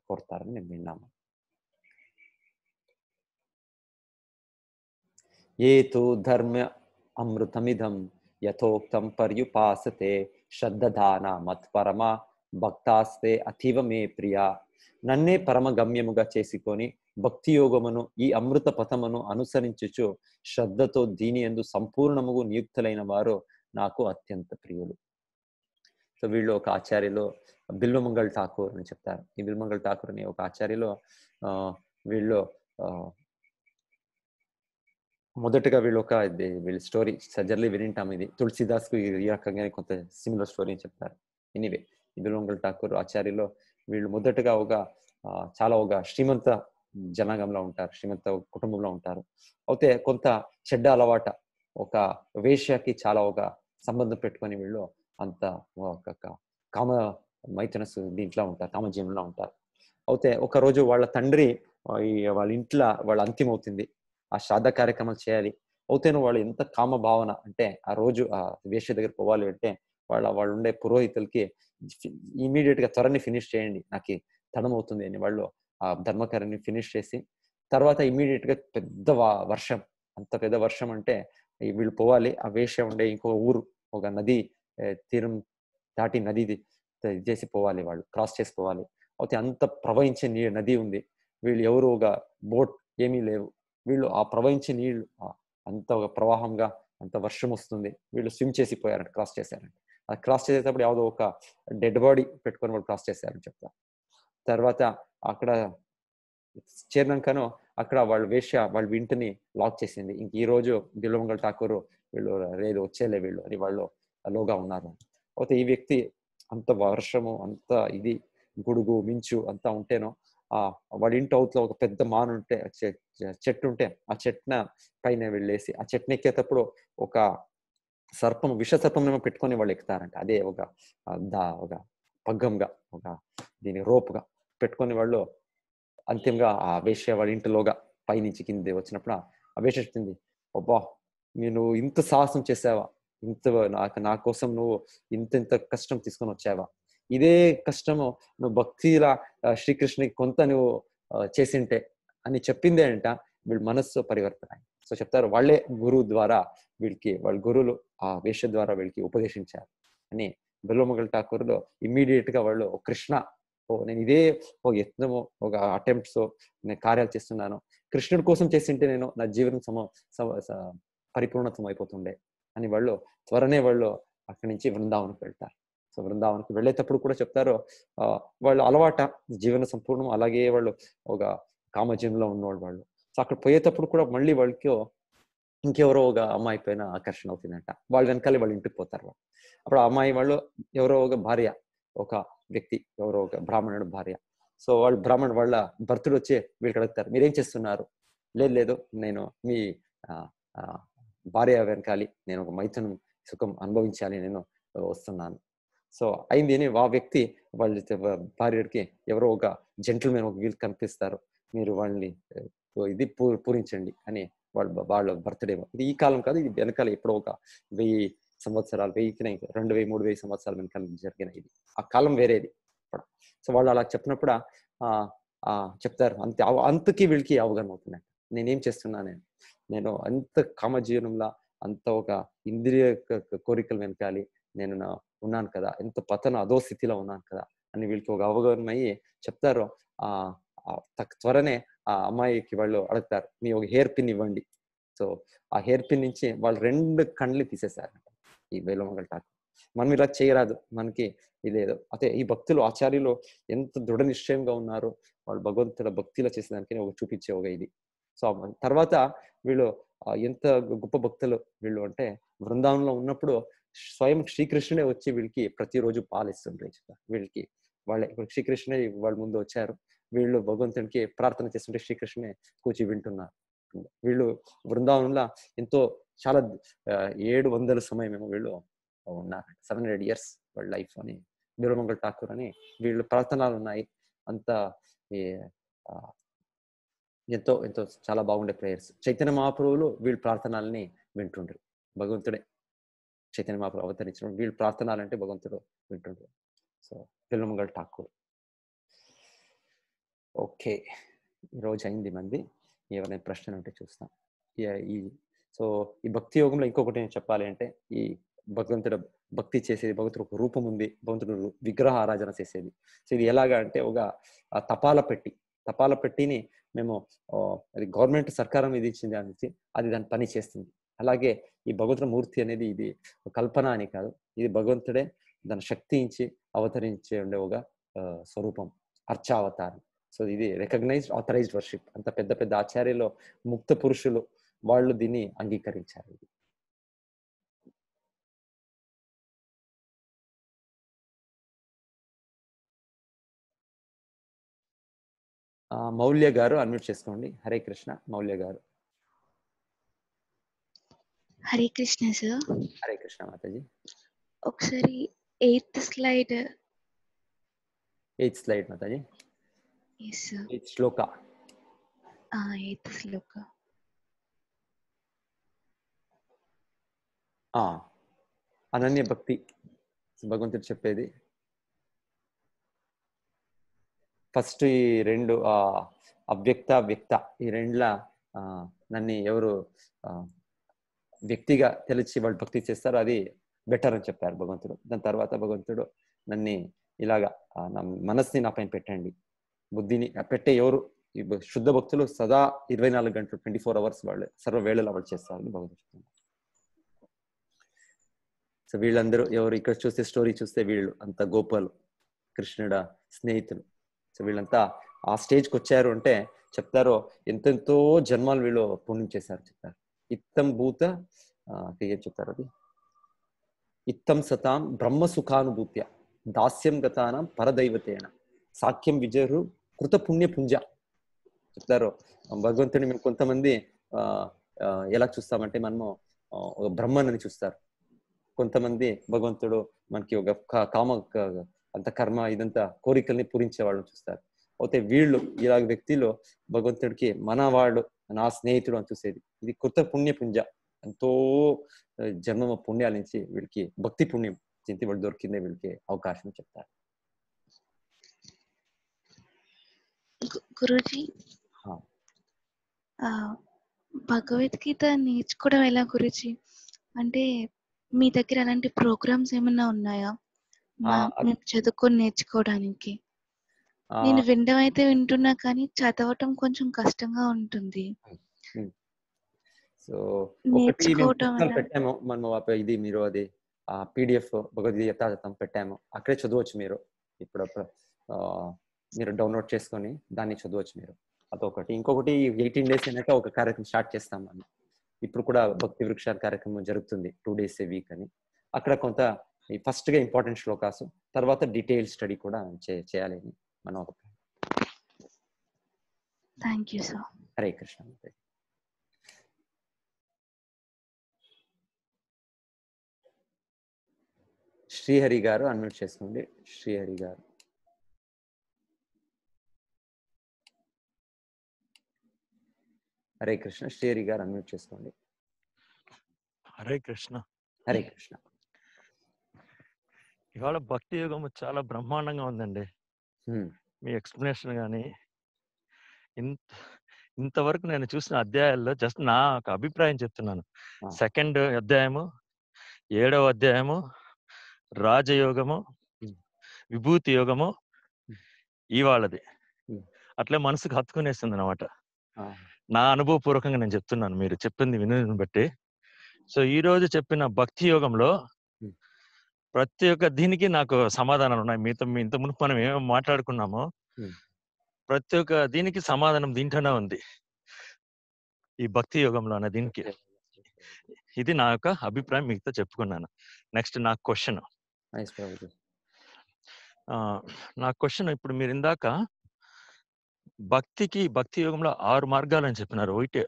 కోరుతారని నేను విన్నాము. ఏ తు ధర్మ అమృతమిదం యథోక్తం పర్యుపాసతే శ్రద్ధదాన మత్పరమ భక్తాస్తే అతీవ మే ప్రియా. నన్నే పరమ గమ్యముగా చేసుకొని భక్తి యోగమును ఈ అమృత పథమును అనుసరించుచు శ్రద్ధతో దీని యందు సంపూర్ణముగు నియుక్తులైన వారు నాకు అత్యంత ప్రియులు. సో వీళ్ళు ఒక ఆచార్యులు బిల్వమంగళ్ ఠాకూర్ అని చెప్తారు. ఈ బిల్వమంగళ్ ఠాకూర్ అని ఒక ఆచార్యులు వీళ్ళు మొదటగా వీళ్ళ స్టోరీ సజర్లీ వినింటాం. ఇది తులసిదాస్ కు ఈ రకంగానే కొంత సిమిలర్ స్టోరీ చెప్తారు. ఎనీవే, ఈ బిల్వమంగళ్ ఠాకూర్ ఆచార్యులు వీళ్ళు మొదటగా చాలా శ్రీమంత జనాంగంలో ఉంటారు, శ్రీమంత కుటుంబంలో ఉంటారు. అయితే కొంత చెడ్డ అలవాట ఒక వేశ్యకి చాలా సంబంధం పెట్టుకొని వీళ్ళు అంత కామ మైథునస్ దీంట్లో ఉంటారు, కామజీవనంలో ఉంటారు. అయితే ఒక రోజు వాళ్ళ తండ్రి వాళ్ళ ఇంట్లో వాళ్ళ అంతిమ అవుతుంది, ఆ శ్రాద్ధ కార్యక్రమాలు చేయాలి. అవుతేను వాళ్ళు ఎంత కామ భావన అంటే ఆ రోజు ఆ వేశ్య దగ్గర పోవాలి అంటే వాళ్ళు ఉండే పురోహితులకి ఇమీడియట్ గా త్వరని ఫినిష్ చేయండి, నాకు తడం అవుతుంది అని వాళ్ళు ఆ ధర్మకార్యాన్ని ఫినిష్ చేసి తర్వాత ఇమీడియట్ గా పెద్ద వర్షం, అంత పెద్ద వర్షం అంటే వీళ్ళు పోవాలి. ఆ వేశ్య ఉండే ఇంకో ఊరు ఒక నది తీరం దాటి నది చేసి పోవాలి, వాళ్ళు క్రాస్ చేసి పోవాలి. అయితే అంత ప్రవహించే నది ఉంది. వీళ్ళు ఎవరు బోట్ ఏమీ లేవు. వీళ్ళు ఆ ప్రవహించే నీళ్లు అంత ప్రవాహంగా అంత వర్షం వస్తుంది. వీళ్ళు స్విమ్ చేసి పోయారంట, క్రాస్ చేశారంట. ఆ క్రాస్ చేసేటప్పుడు ಯಾವುದೋ ఒక డెడ్ బాడీ పెట్టుకొని వాళ్ళు క్రాస్ చేశారని చెప్తా. తర్వాత అక్కడ చేరినాకను అక్కడ వాళ్ళ వేశ్య వాళ్ళ ఇంటిని లాక్ చేసింది. ఇంక ఈ రోజు బిల్వమంగళ్ ఠాకూర్ వీళ్ళు లేదు వచ్చేలే వీళ్ళు అని వాళ్ళు లోగా ఉన్నారు. అయితే ఈ వ్యక్తి అంత వర్షము అంత ఇది గుడుగు మించు అంతా ఉంటేనో వాడి ఇంటి అవుతలో ఒక పెద్ద మాను ఉంటే చెట్టు ఉంటే ఆ చెట్టున పైన వెళ్ళేసి ఆ చెట్టుని ఎక్కేటప్పుడు ఒక సర్పం విష సర్పం ఏమో పెట్టుకొని వాళ్ళు ఎక్కుతారంట. అదే ఒక పగ్గంగా దీని రోప్గా పెట్టుకొని వాళ్ళు అంతిమంగా ఆ వేశ్య వాళ్ళ ఇంటిలోగా పైనుంచి కింద వచ్చినప్పుడు ఆ వేశ్య చెప్తుంది, అబ్బా నేను ఇంత సాహసం చేసావా, ఇంత నా కోసం నువ్వు ఇంత కష్టం తీసుకొని వచ్చావా, ఇదే కష్టము నువ్వు భక్తిలా శ్రీకృష్ణునికి కొంత నువ్వు చేసింటే అని చెప్పిందే అంట. వీళ్ళ మనస్సు పరివర్తన. సో చెప్తారు వాళ్ళే గురువు ద్వారా వాళ్ళ గురువులు ఆ వేశ్య ద్వారా వీళ్ళకి ఉపదేశించారు అని. బిల్వమంగళ్ ఠాకూర్లో ఇమ్మీడియట్ గా వాళ్ళు కృష్ణ నేను ఇదే యత్నము అటెంప్ట్స్ నేను కార్యాలు చేస్తున్నాను, కృష్ణుడి కోసం చేసింటే నేను నా జీవనం పరిపూర్ణతం అయిపోతుండే అని వాళ్ళు త్వరనే వాళ్ళు అక్కడి నుంచి బృందావనకు వెళ్తారు. సో బృందావనకు వెళ్ళేటప్పుడు కూడా చెప్తారు వాళ్ళు అలవాట జీవన సంపూర్ణం అలాగే వాళ్ళు ఒక కామజీవనంలో ఉన్నవాళ్ళు వాళ్ళు. సో అక్కడ పోయేటప్పుడు కూడా మళ్ళీ వాళ్ళకి ఇంకెవరో ఒక అమ్మాయి పైన ఆకర్షణ అవుతుందంట. వాళ్ళు వెనకాలే వాళ్ళ ఇంటికి పోతారు. అప్పుడు ఆ అమ్మాయి వాళ్ళు ఎవరో ఒక భార్య, ఒక వ్యక్తి ఎవరో ఒక బ్రాహ్మణుడు భార్య. సో వాళ్ళు బ్రాహ్మణుడు వాళ్ళ భర్తుడు వచ్చి వీళ్ళకి అడుగుతారు, మీరేం చేస్తున్నారు? లేదు నేను మీ భార్య వెనకాలి, నేను ఒక మైథునం సుఖం అనుభవించాలి, నేను వస్తున్నాను. సో అయింది అని ఆ వ్యక్తి వాళ్ళ భార్యకి ఎవరో ఒక జెంటిల్మెన్ ఒక వీళ్ళు కనిపిస్తారు, మీరు వాళ్ళని ఇది పూరించండి అని వాళ్ళ బర్త్డే. ఇది ఈ కాలం కాదు, ఇది వెనకాల ఎప్పుడో ఒక 1000 సంవత్సరాలు 2000 సంవత్సరాల వెనకాల జరిగిన ఇది. ఆ కాలం వేరేది. సో వాళ్ళు అలా చెప్పినప్పుడు చెప్తారు అంతకి వీళ్ళకి అవగాహన అవుతున్నాయి, నేనేం చేస్తున్నా, నేను అంత కామజీవనంలో అంత ఒక ఇంద్రియ కోరికల వెనకాలి నేను ఉన్నాను కదా, ఎంత పతన అధో స్థితిలో ఉన్నాను కదా అని వీళ్ళకి ఒక అవగాహన అయ్యి చెప్తారు. ఆ త్వరనే ఆ అమ్మాయికి వాళ్ళు అడుగుతారు, మీ ఒక హెయిర్ పిన్ ఇవ్వండి. సో ఆ హెయిర్ పిన్ నుంచి వాళ్ళు 2 కళ్ళు తీసేశారు ఈ వేలుమగల్ ఠాకూర్. మనం ఇలా చేయరాదు, మనకి ఇదేదో అదే ఈ భక్తులు ఆచార్యులు ఎంత దృఢ నిశ్చయంగా ఉన్నారు, వాళ్ళు భగవంతుల భక్తిలో చేసేదానికి ఒక చూపించే ఒక ఇది. సో తర్వాత వీళ్ళు ఎంత గొప్ప భక్తులు వీళ్ళు అంటే, బృందావనంలో ఉన్నప్పుడు స్వయం శ్రీకృష్ణుడే వచ్చి వీళ్ళకి ప్రతిరోజు పాలిస్తుండ్రు వీళ్ళకి. వాళ్ళే ఇప్పుడు శ్రీకృష్ణుడే వాళ్ళ ముందు వచ్చారు, వీళ్ళు భగవంతునికి ప్రార్థన చేస్తుంటే శ్రీకృష్ణుడే కూర్చి వింటున్నారు. వీళ్ళు బృందావనంలో ఎంతో చాలా 700 సమయమేమో వీళ్ళు ఉన్నారు. 700 years వాళ్ళ లైఫ్ అని బీరమంగళ ఠాకూర్ అని వీళ్ళు ప్రార్థనలు ఉన్నాయి. అంత ఎంతో ఎంతో చాలా బాగుండే ప్రేయర్స్. చైతన్య మహాప్రభువులు వీళ్ళ ప్రార్థనల్ని వింటుండ్రు. భగవంతుడే చైతన్య మహాప్రభు అవతరించిన వీళ్ళ ప్రార్థనలంటే భగవంతుడు వింటుండ్రు. సో బీరమంగళ ఠాకూర్. ఓకే, ఈరోజు అయింది మంది. ఎవరైనా ప్రశ్నలు ఉంటే చూస్తాం. ఈ సో ఈ భక్తి యోగంలో ఇంకొకటి నేను చెప్పాలి అంటే, ఈ భగవంతుడు భక్తి చేసేది, భగవంతుడు ఒక రూపం ఉంది, భగవంతుడు విగ్రహ ఆరాధన చేసేది. సో ఇది ఎలాగా అంటే, ఒక తపాల పెట్టిని మేము అది గవర్నమెంట్ సర్కారం ఇది ఇచ్చింది అనేసి అది దాని పని చేస్తుంది. అలాగే ఈ భగవంతుడి మూర్తి అనేది ఇది కల్పన అని కాదు, ఇది భగవంతుడే దాని శక్తి ఇచ్చి అవతరించే ఉండే ఒక స్వరూపం, అర్చావతారం. సో ఇది రికగ్నైజ్డ్ ఆథరైజ్డ్ వర్షిప్. అంత పెద్ద పెద్ద ఆచార్యులు, ముక్త పురుషులు వాళ్ళు దీన్ని అంగీకరించారు. మౌల్య గారు అన్మ్యూట్ చేసుకోండి. హరే కృష్ణ మౌల్య గారు. హరే కృష్ణ సార్. హరే కృష్ణ మాతాజీ. ఒకసారి 8th slide. 8th slide Mataji. yes sir. 8th శ్లోక. 8th శ్లోక. అనన్య భక్తి భగవంతుడు చెప్పేది. ఫస్ట్ ఈ 2 అవ్యక్త వ్యక్త ఈ 2ల నన్ను ఎవరు వ్యక్తిగా తెలిసి వాళ్ళు భక్తి చేస్తారు, అది బెటర్ అని చెప్పారు భగవంతుడు. దాని తర్వాత భగవంతుడు నన్ను ఇలాగా నా మనస్సుని నా పైన పెట్టండి, బుద్ధిని పెట్టే ఎవరు ఈ శుద్ధ భక్తులు సదా 24 గంటలు 24 hours వాళ్ళు సర్వ వేళలో వాళ్ళు చేస్తారని భగవంతుడు. సో వీళ్ళందరూ ఎవరు ఇక్కడ చూస్తే స్టోరీ చూస్తే వీళ్ళు అంత గోపాలు కృష్ణుడ స్నేహితులు. సో వీళ్ళంతా ఆ స్టేజ్కి వచ్చారు అంటే చెప్తారో ఎంతెంతో జన్మాలు వీళ్ళు పుణ్యం చేశారు చెప్తారు. ఇత్తం భూత ఏం చెప్తారు అది, ఇత్తం సతాం బ్రహ్మ సుఖానుభూత్య దాస్యం గతానం పరదైవతేన సాఖ్యం విజయరు కృత పుణ్య పుంజ చెప్తారు. భగవంతుని మేము కొంతమంది ఎలా చూస్తామంటే, మనము బ్రహ్మన్ అని చూస్తారు, కొంతమంది భగవంతుడు మనకి ఒక కామ అంత కర్మ ఇదంతా కోరికల్ని పూరించే వాళ్ళని చూస్తారు. అయితే వీళ్ళు ఇలాగ వ్యక్తిలో భగవంతుడికి మనవాడు నా స్నేహితుడు అని చూసేది. ఇది కృత పుణ్య పుంజ, ఎంతో జన్మ పుణ్యాల నుంచి వీళ్ళకి భక్తి పుణ్యం చింతి వాళ్ళు దొరికిందే వీళ్ళకి అవకాశం చెప్తారు. గురూజీ, భగవద్గీత నేర్చుకోవడం ఎలా గురూజీ? అంటే మీ దగ్గర అలాంటి ప్రోగ్రామ్స్ ఏమన్నా ఉన్నాయా మేము చదువుకొని నేర్చుకోవడానికి? నేను వినడం అయితే వింటున్నా కానీ చదవటం కొంచెం కష్టంగా ఉంటుంది. సో ఒకటి పెట్టాము మనం, ఇది మీరు అది PDF భగవద్గీత యథాతథం పెట్టాము, అక్కడే చదవచ్చు మీరు. ఇప్పుడు మీరు డౌన్లోడ్ చేసుకొని దాన్ని చదవచ్చు మీరు. అదొకటి. ఇంకొకటి 18 days అయినాక ఒక కార్యక్రమం స్టార్ట్ చేస్తాం మనం. ఇప్పుడు కూడా భక్తి వృక్షాల కార్యక్రమం జరుగుతుంది 2 days a week అని. అక్కడ కొంత ఫస్ట్ గా ఇంపార్టెంట్ శ్లోకాసు, తర్వాత డీటెయిల్ స్టడీ కూడా చేయాలని మన ఒక. Thank you sir. Hare Krishna. Srihari గారు అన్మ్యూట్ చేసుకోండి. శ్రీహరి గారు. హరే కృష్ణ. శ్రీహరి గారు అన్మ్యూట్ చేసుకోండి. హరే కృష్ణ. హరే కృష్ణ. ఇవాళ భక్తి యుగం చాలా బ్రహ్మాండంగా ఉందండి. మీ ఎక్స్ప్లెనేషన్ కానీ ఇంతవరకు నేను చూసిన అధ్యాయాల్లో జస్ట్ నా ఒక అభిప్రాయం చెప్తున్నాను. ఆ. 2వ అధ్యాయము, 7వ అధ్యాయము, రాజయోగము, ఉమ్. విభూతి యోగము ఉమ్. ఇవాళది. ఉమ్. అట్లే మనసుకు హత్తుకునేస్తుంది అనమాట. ఆ. నా అనుభవపూర్వకంగా నేను చెప్తున్నాను, మీరు చెప్పింది వినని బట్టి. సో ఈ రోజు చెప్పిన భక్తి యోగంలో ఉమ్. ప్రతి ఒక్క దీనికి నాకు సమాధానాలు ఉన్నాయి. మీతో ఇంత మునుపు మనం ఏమేమి మాట్లాడుకున్నామో ఉమ్. ప్రతి ఒక్క దీనికి సమాధానం దీంట్లోనే ఉంది, ఈ భక్తి యోగంలో అనే దీనికి. ఇది నా యొక్క అభిప్రాయం, మీతో చెప్పుకున్నాను. నెక్స్ట్ నా క్వశ్చన్. నైస్ ప్రభుజీ. నా క్వశ్చన్, ఇప్పుడు మీరు ఇందాక భక్తి యోగంలో 6 మార్గాలు అని చెప్పినారు. ఒకటి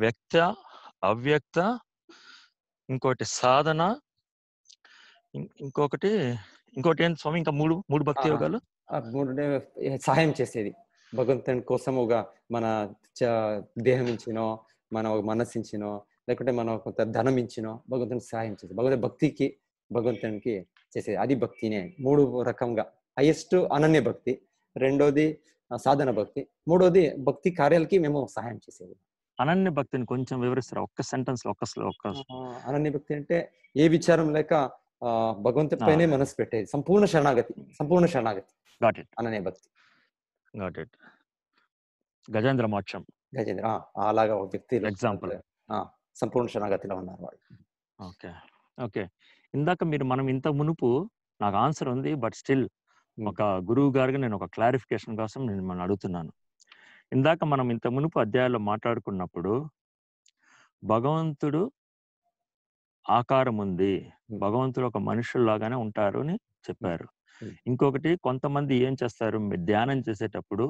వ్యక్త, అవ్యక్త, ఇంకోటి సాధన, ఇంకొకటి ఏంటి స్వామి? ఇంకా మూడు భక్తి యోగాలు. సహాయం చేసేది భగవంతుని కోసముగా, మన దేహం ఇచ్చినో, మన మనసు ఇచ్చినో, లేకుంటే మనం కొంత ధనం ఇచ్చినో భగవంతునికి సహాయం చేసేది. భక్తికి భగవంతునికి చేసేది, అది భక్తినే. 3 రకంగా. హైయెస్ట్ అనన్య భక్తి, రెండోది సాధన భక్తి, మూడోది భక్తి కార్యాలకి మేము సహాయం చేసేది. అనన్య భక్తిని కొంచెం వివరిస్తారా? ఒక్క సెంటెన్స్ లో, ఒక్క. అనన్య భక్తి అంటే ఏ విచారం లేక భగవంతుడి పైనే మనసు పెట్టేది, సంపూర్ణ శరణాగతి. Got it. అనన్య భక్తి. Got it. గజేంద్ర మోక్షం. గజేంద్ర అలాగా ఒక వ్యక్తి ఎగ్జాంపుల్. సంపూర్ణ శరణాగతిలో ఉన్నారు వాళ్ళు. ఓకే. ఇందాక మనం ఇంత మునుపు నాకు ఆన్సర్ ఉంది, బట్ స్టిల్ ఒక గురువు గారికి నేను ఒక క్లారిఫికేషన్ కోసం నేను మనం అడుగుతున్నాను. ఇందాక మనం ఇంత మునుపు అధ్యాయాల్లో మాట్లాడుకున్నప్పుడు భగవంతుడు ఆకారం ఉంది, భగవంతుడు ఒక మనుషుల్లాగానే ఉంటారు అని చెప్పారు. ఇంకొకటి, కొంతమంది ఏం చేస్తారు, ధ్యానం చేసేటప్పుడు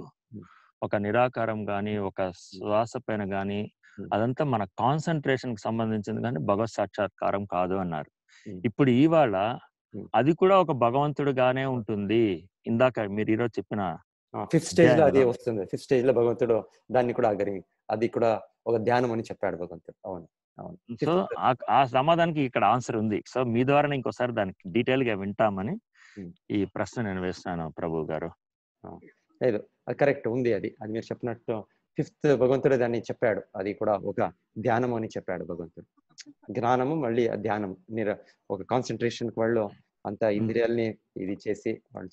ఒక నిరాకారం గాని, ఒక శ్వాస పైన గాని, అదంతా మన కాన్సన్ట్రేషన్ కి సంబంధించింది కానీ భగవత్ సాక్షాత్కారం కాదు అన్నారు. ఇప్పుడు ఇవాళ అది కూడా ఒక భగవంతుడుగానే ఉంటుంది. ఇందాక మీరు ఈరోజు చెప్పిన 5th స్టేజ్ లో అది వస్తుంది. 5th స్టేజ్ లో భగవంతుడు దాన్ని కూడా అది కూడా ఒక ధ్యానం అని చెప్పాడు భగవంతుడు. అవును. సో ఆ సమాధానానికి ఇక్కడ ఆన్సర్ ఉంది. సో మీ ద్వారా ఇంకోసారి దానికి డీటెయిల్ గా వింటామని ఈ ప్రశ్న నేను వేస్తున్నాను ప్రభు గారు. లేదు, అది కరెక్ట్ ఉంది. అది మీరు చెప్పినట్టు 5th భగవంతుడు దాన్ని చెప్పాడు. అది కూడా ఒక ధ్యానం అని చెప్పాడు భగవంతుడు. జ్ఞానము మళ్ళీ ధ్యానం, ఒక కాన్సన్ట్రేషన్ వాళ్ళు అంత ఇంద్రియాలని ఇది చేసి వాళ్ళు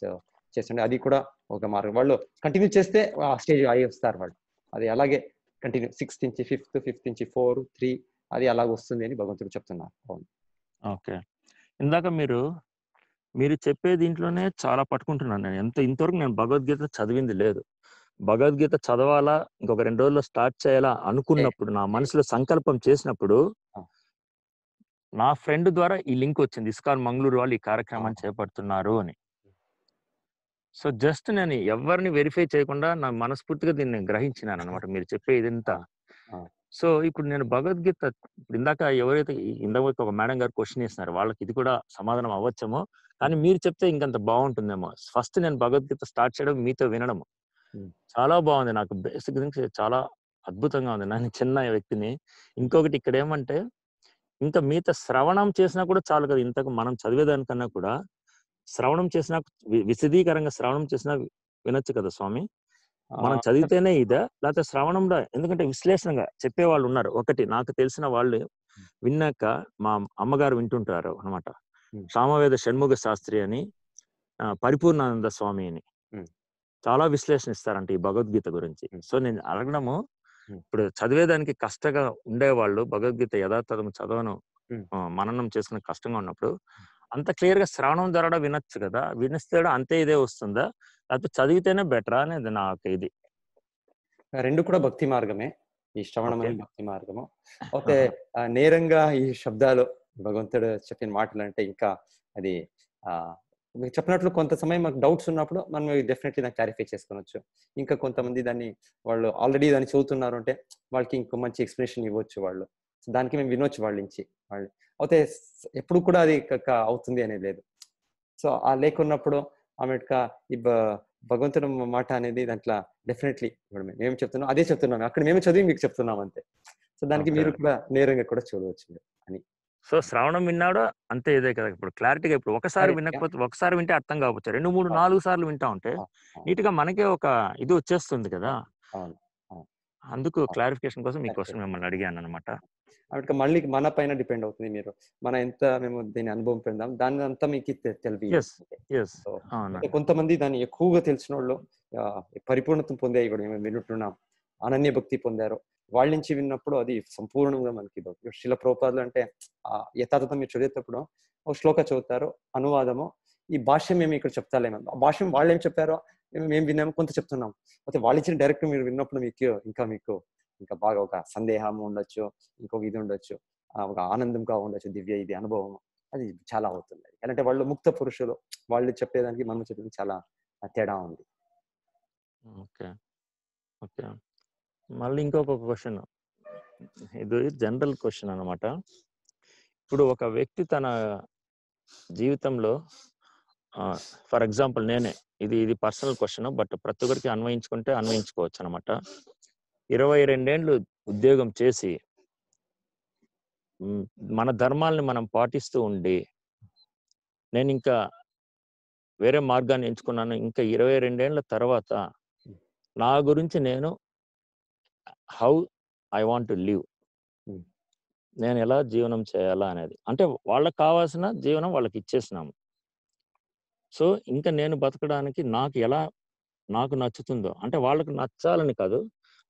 చేస్తుండే, అది కూడా ఒక మార్గం. వాళ్ళు కంటిన్యూ చేస్తే ఆ స్టేజ్ అయి వస్తారు వాళ్ళు. అది అలాగే కంటిన్యూ 6th నుంచి 5th నుంచి 4, 3 అది అలాగ వస్తుంది అని భగవంతుడు చెప్తున్నారు. అవును. ఓకే. ఇందాక మీరు చెప్పే దీంట్లోనే చాలా పట్టుకుంటున్నాను నేను. ఇంతవరకు నేను భగవద్గీత చదివింది లేదు. భగవద్గీత చదవాలా, ఇంకొక 2 రోజుల్లో స్టార్ట్ చేయాలా అనుకున్నప్పుడు, నా మనసులో సంకల్పం చేసినప్పుడు నా ఫ్రెండ్ ద్వారా ఈ లింక్ వచ్చింది, ఇస్కాన్ మంగళూరు వాళ్ళు ఈ కార్యక్రమాన్ని చేపడుతున్నారు అని. సో జస్ట్ నేను ఎవరిని వెరిఫై చేయకుండా నా మనస్ఫూర్తిగా దీన్ని గ్రహించినాను అనమాట మీరు చెప్పే ఇదంతా. సో ఇప్పుడు నేను భగవద్గీత ఇందాక ఎవరైతే ఒక మేడం గారు క్వశ్చన్ చేస్తున్నారు, వాళ్ళకి ఇది కూడా సమాధానం అవ్వచ్చేమో, కానీ మీరు చెప్తే ఇంకంత బాగుంటుందేమో. ఫస్ట్ నేను భగవద్గీత స్టార్ట్ చేయడం, మీతో వినడం చాలా బాగుంది. నాకు బేసిక్ నుంచి చాలా అద్భుతంగా ఉంది. నేను చిన్న వ్యక్తిని. ఇంకొకటి ఇక్కడ ఏమంటే, ఇంకా మీతో శ్రవణం చేసినా కూడా చాలు కదా. ఇంతకు మనం చదివేదానికన్నా కూడా శ్రవణం చేసినా, విశదీకరంగా శ్రవణం చేసినా వినొచ్చు కదా స్వామి. మనం చదివితేనే ఇదా, లేకపోతే శ్రవణంలో? ఎందుకంటే విశ్లేషణగా చెప్పేవాళ్ళు ఉన్నారు. ఒకటి నాకు తెలిసిన వాళ్ళు విన్నాక మా అమ్మగారు వింటుంటారు అనమాట. సామవేద షణ్ముఖ శాస్త్రి అని, పరిపూర్ణానంద స్వామి అని చాలా విశ్లేషణ ఇస్తారంట ఈ భగవద్గీత గురించి. సో నేను అడగడము, ఇప్పుడు చదివేదానికి కష్టంగా ఉండేవాళ్ళు భగవద్గీత యథాతథం చదవను మననం చేసుకునే కష్టంగా ఉన్నప్పుడు అంత క్లియర్ గా శ్రవణం ద్వారా వినొచ్చు కదా. వినిస్తే అంతే ఇదే వస్తుందా, లేకపోతే చదివితేనే బెటరా అనేది నాకు ఇది. 2 కూడా భక్తి మార్గమే. ఈ శ్రవణం అనేది భక్తి మార్గము. అయితే నేరంగా ఈ శబ్దాలు భగవంతుడు చెప్పిన మాటలు అంటే ఇంకా అది మీకు చెప్పినట్లు కొంత సమయం మాకు డౌట్స్ ఉన్నప్పుడు మనం డెఫినెట్లీ దాన్ని క్లారిఫై చేసుకోవచ్చు. ఇంకా కొంతమంది వాళ్ళు ఆల్రెడీ దాన్ని చదువుతున్నారు అంటే వాళ్ళకి ఇంకో మంచి ఎక్స్ప్లెనేషన్ ఇవ్వచ్చు వాళ్ళు. దానికి మేము వినొచ్చు వాళ్ళ నుంచి. అయితే ఎప్పుడు కూడా అది అవుతుంది అనేది లేదు. సో ఆ లేకున్నప్పుడు ఆమెక ఈ భగవంతుడు మాట అనేది దాంట్లో డెఫినెట్లీ ఇప్పుడు మేము చెప్తున్నాం, అదే చెప్తున్నాం, అక్కడ మేము చదివి మీకు చెప్తున్నాం అంతే. సో దానికి మీరు కూడా నేరంగా కూడా చూడవచ్చు అని. సో శ్రవణం విన్నాడు అంతే ఇదే కదా. ఇప్పుడు క్లారిటీగా, ఇప్పుడు ఒకసారి వినకపోతే, ఒకసారి వింటే అర్థం కావచ్చు, 2, 3, 4 సార్లు వింటా ఉంటే నీట్ గా మనకే ఒక ఇది వచ్చేస్తుంది కదా. అందుకు క్లారిఫికేషన్ కోసం మీ క్వశ్చన్ మిమ్మల్ని అడిగాను అనమాట. కాబట్టి మళ్ళీ మన పైన డిపెండ్ అవుతుంది. మీరు మన ఎంత మేము దీని అనుభవం పొందాం దాని అంతా మీకు తెలియదు. ఎస్ ఎస్ సో అవునండి. కొంతమంది దాన్ని ఎక్కువగా తెలిసిన వాళ్ళు పరిపూర్ణత పొందే కూడా మేము వింటున్నాం, అనన్య భక్తి పొందారు. వాళ్ళ నుంచి విన్నప్పుడు అది సంపూర్ణంగా మనకి శిల ప్రభుపాదులు అంటే యథాతథం మీరు చదివేటప్పుడు ఒక శ్లోక చదువుతారు, అనువాదము, ఈ భాష్యం మేము ఇక్కడ చెప్తాలేమో, ఆ భాష్యం వాళ్ళు ఏం చెప్పారో మేము విన్నాము, కొంత చెప్తున్నాం. అయితే వాళ్ళు ఇచ్చిన డైరెక్ట్ మీరు విన్నప్పుడు మీకు ఇంకా బాగా ఒక సందేహం ఉండొచ్చు, ఇంకొక ఇది ఉండొచ్చు, ఒక ఆనందంగా ఉండొచ్చు, దివ్య ఇది అనుభవం అది చాలా అవుతుంది. అంటే వాళ్ళు ముక్త పురుషులు, వాళ్ళు చెప్పేదానికి మనం చెప్పేది చాలా తేడా ఉంది. Okay okay. మళ్ళీ ఇంకొక క్వశ్చన్, ఇది జనరల్ క్వశ్చన్ అనమాట. ఇప్పుడు ఒక వ్యక్తి తన జీవితంలో ఫర్ ఎగ్జాంపుల్ నేనే, ఇది పర్సనల్ క్వశ్చన్, బట్ ప్రతి ఒక్కరికి అన్వయించుకోవచ్చు అనమాట. 22 ఏళ్ళు ఉద్యోగం చేసి మన ధర్మాల్ని మనం పాటిస్తూ ఉండి నేను ఇంకా వేరే మార్గాన్ని ఎంచుకున్నాను. ఇంకా 22 ఏళ్ల తర్వాత నా గురించి నేను how I want to live, నేను ఎలా జీవనం చేయాలా అనేది, అంటే వాళ్ళకి కావాల్సిన జీవనం వాళ్ళకి ఇచ్చేసినాము. సో ఇంకా నేను బతకడానికి నాకు నచ్చుతుందో, అంటే వాళ్ళకి నచ్చాలని కాదు,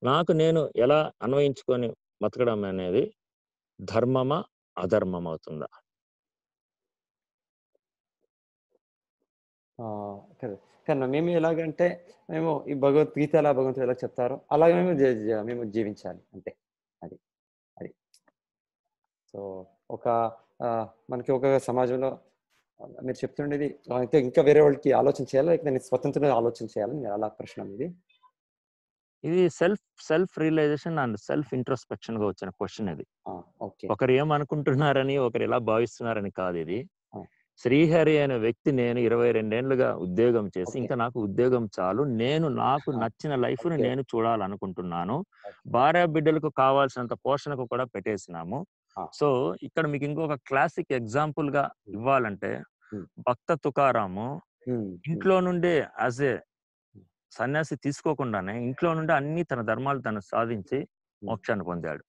నాకు నేను ఎలా అన్వయించుకొని బతకడం అనేది ధర్మమా అధర్మం అవుతుందా? కానీ మేము ఎలాగంటే మేము ఈ భగవద్గీత ఎలా భగవంతుడు ఎలా చెప్తారో అలాగే మేము జీవించాలి అంతే. అది అది సో మనకి ఒక సమాజంలో మీరు చెప్తుండేది అయితే ఇంకా వేరే వాళ్ళకి ఆలోచన చేయాలా, లేక నేను స్వతంత్రంగా ఆలోచన చేయాలని అలా ప్రశ్న ఇది self realization and self introspection గా వచ్చిన క్వశ్చన్ ఇది. ఒకరు ఏమనుకుంటున్నారని, ఒకరు ఎలా భావిస్తున్నారని కాదు ఇది. శ్రీహరి అనే వ్యక్తి, నేను 22 ఏళ్లుగా ఉద్యోగం చేసి ఇంకా నాకు ఉద్యోగం చాలు, నాకు నచ్చిన లైఫ్ ని నేను చూడాలనుకుంటున్నాను, భార్య బిడ్డలకు కావాల్సినంత పోషణకు కూడా పెట్టేసినాము. సో ఇక్కడ మీకు ఇంకొక క్లాసిక్ ఎగ్జాంపుల్ గా ఇవ్వాలంటే, భక్త తుకారాము ఇంట్లో నుండే యాజ్ ఏ సన్యాసి తీసుకోకుండానే ఇంట్లో నుండి అన్ని తన ధర్మాలు తను సాధించి మోక్షాన్ని పొందాడు.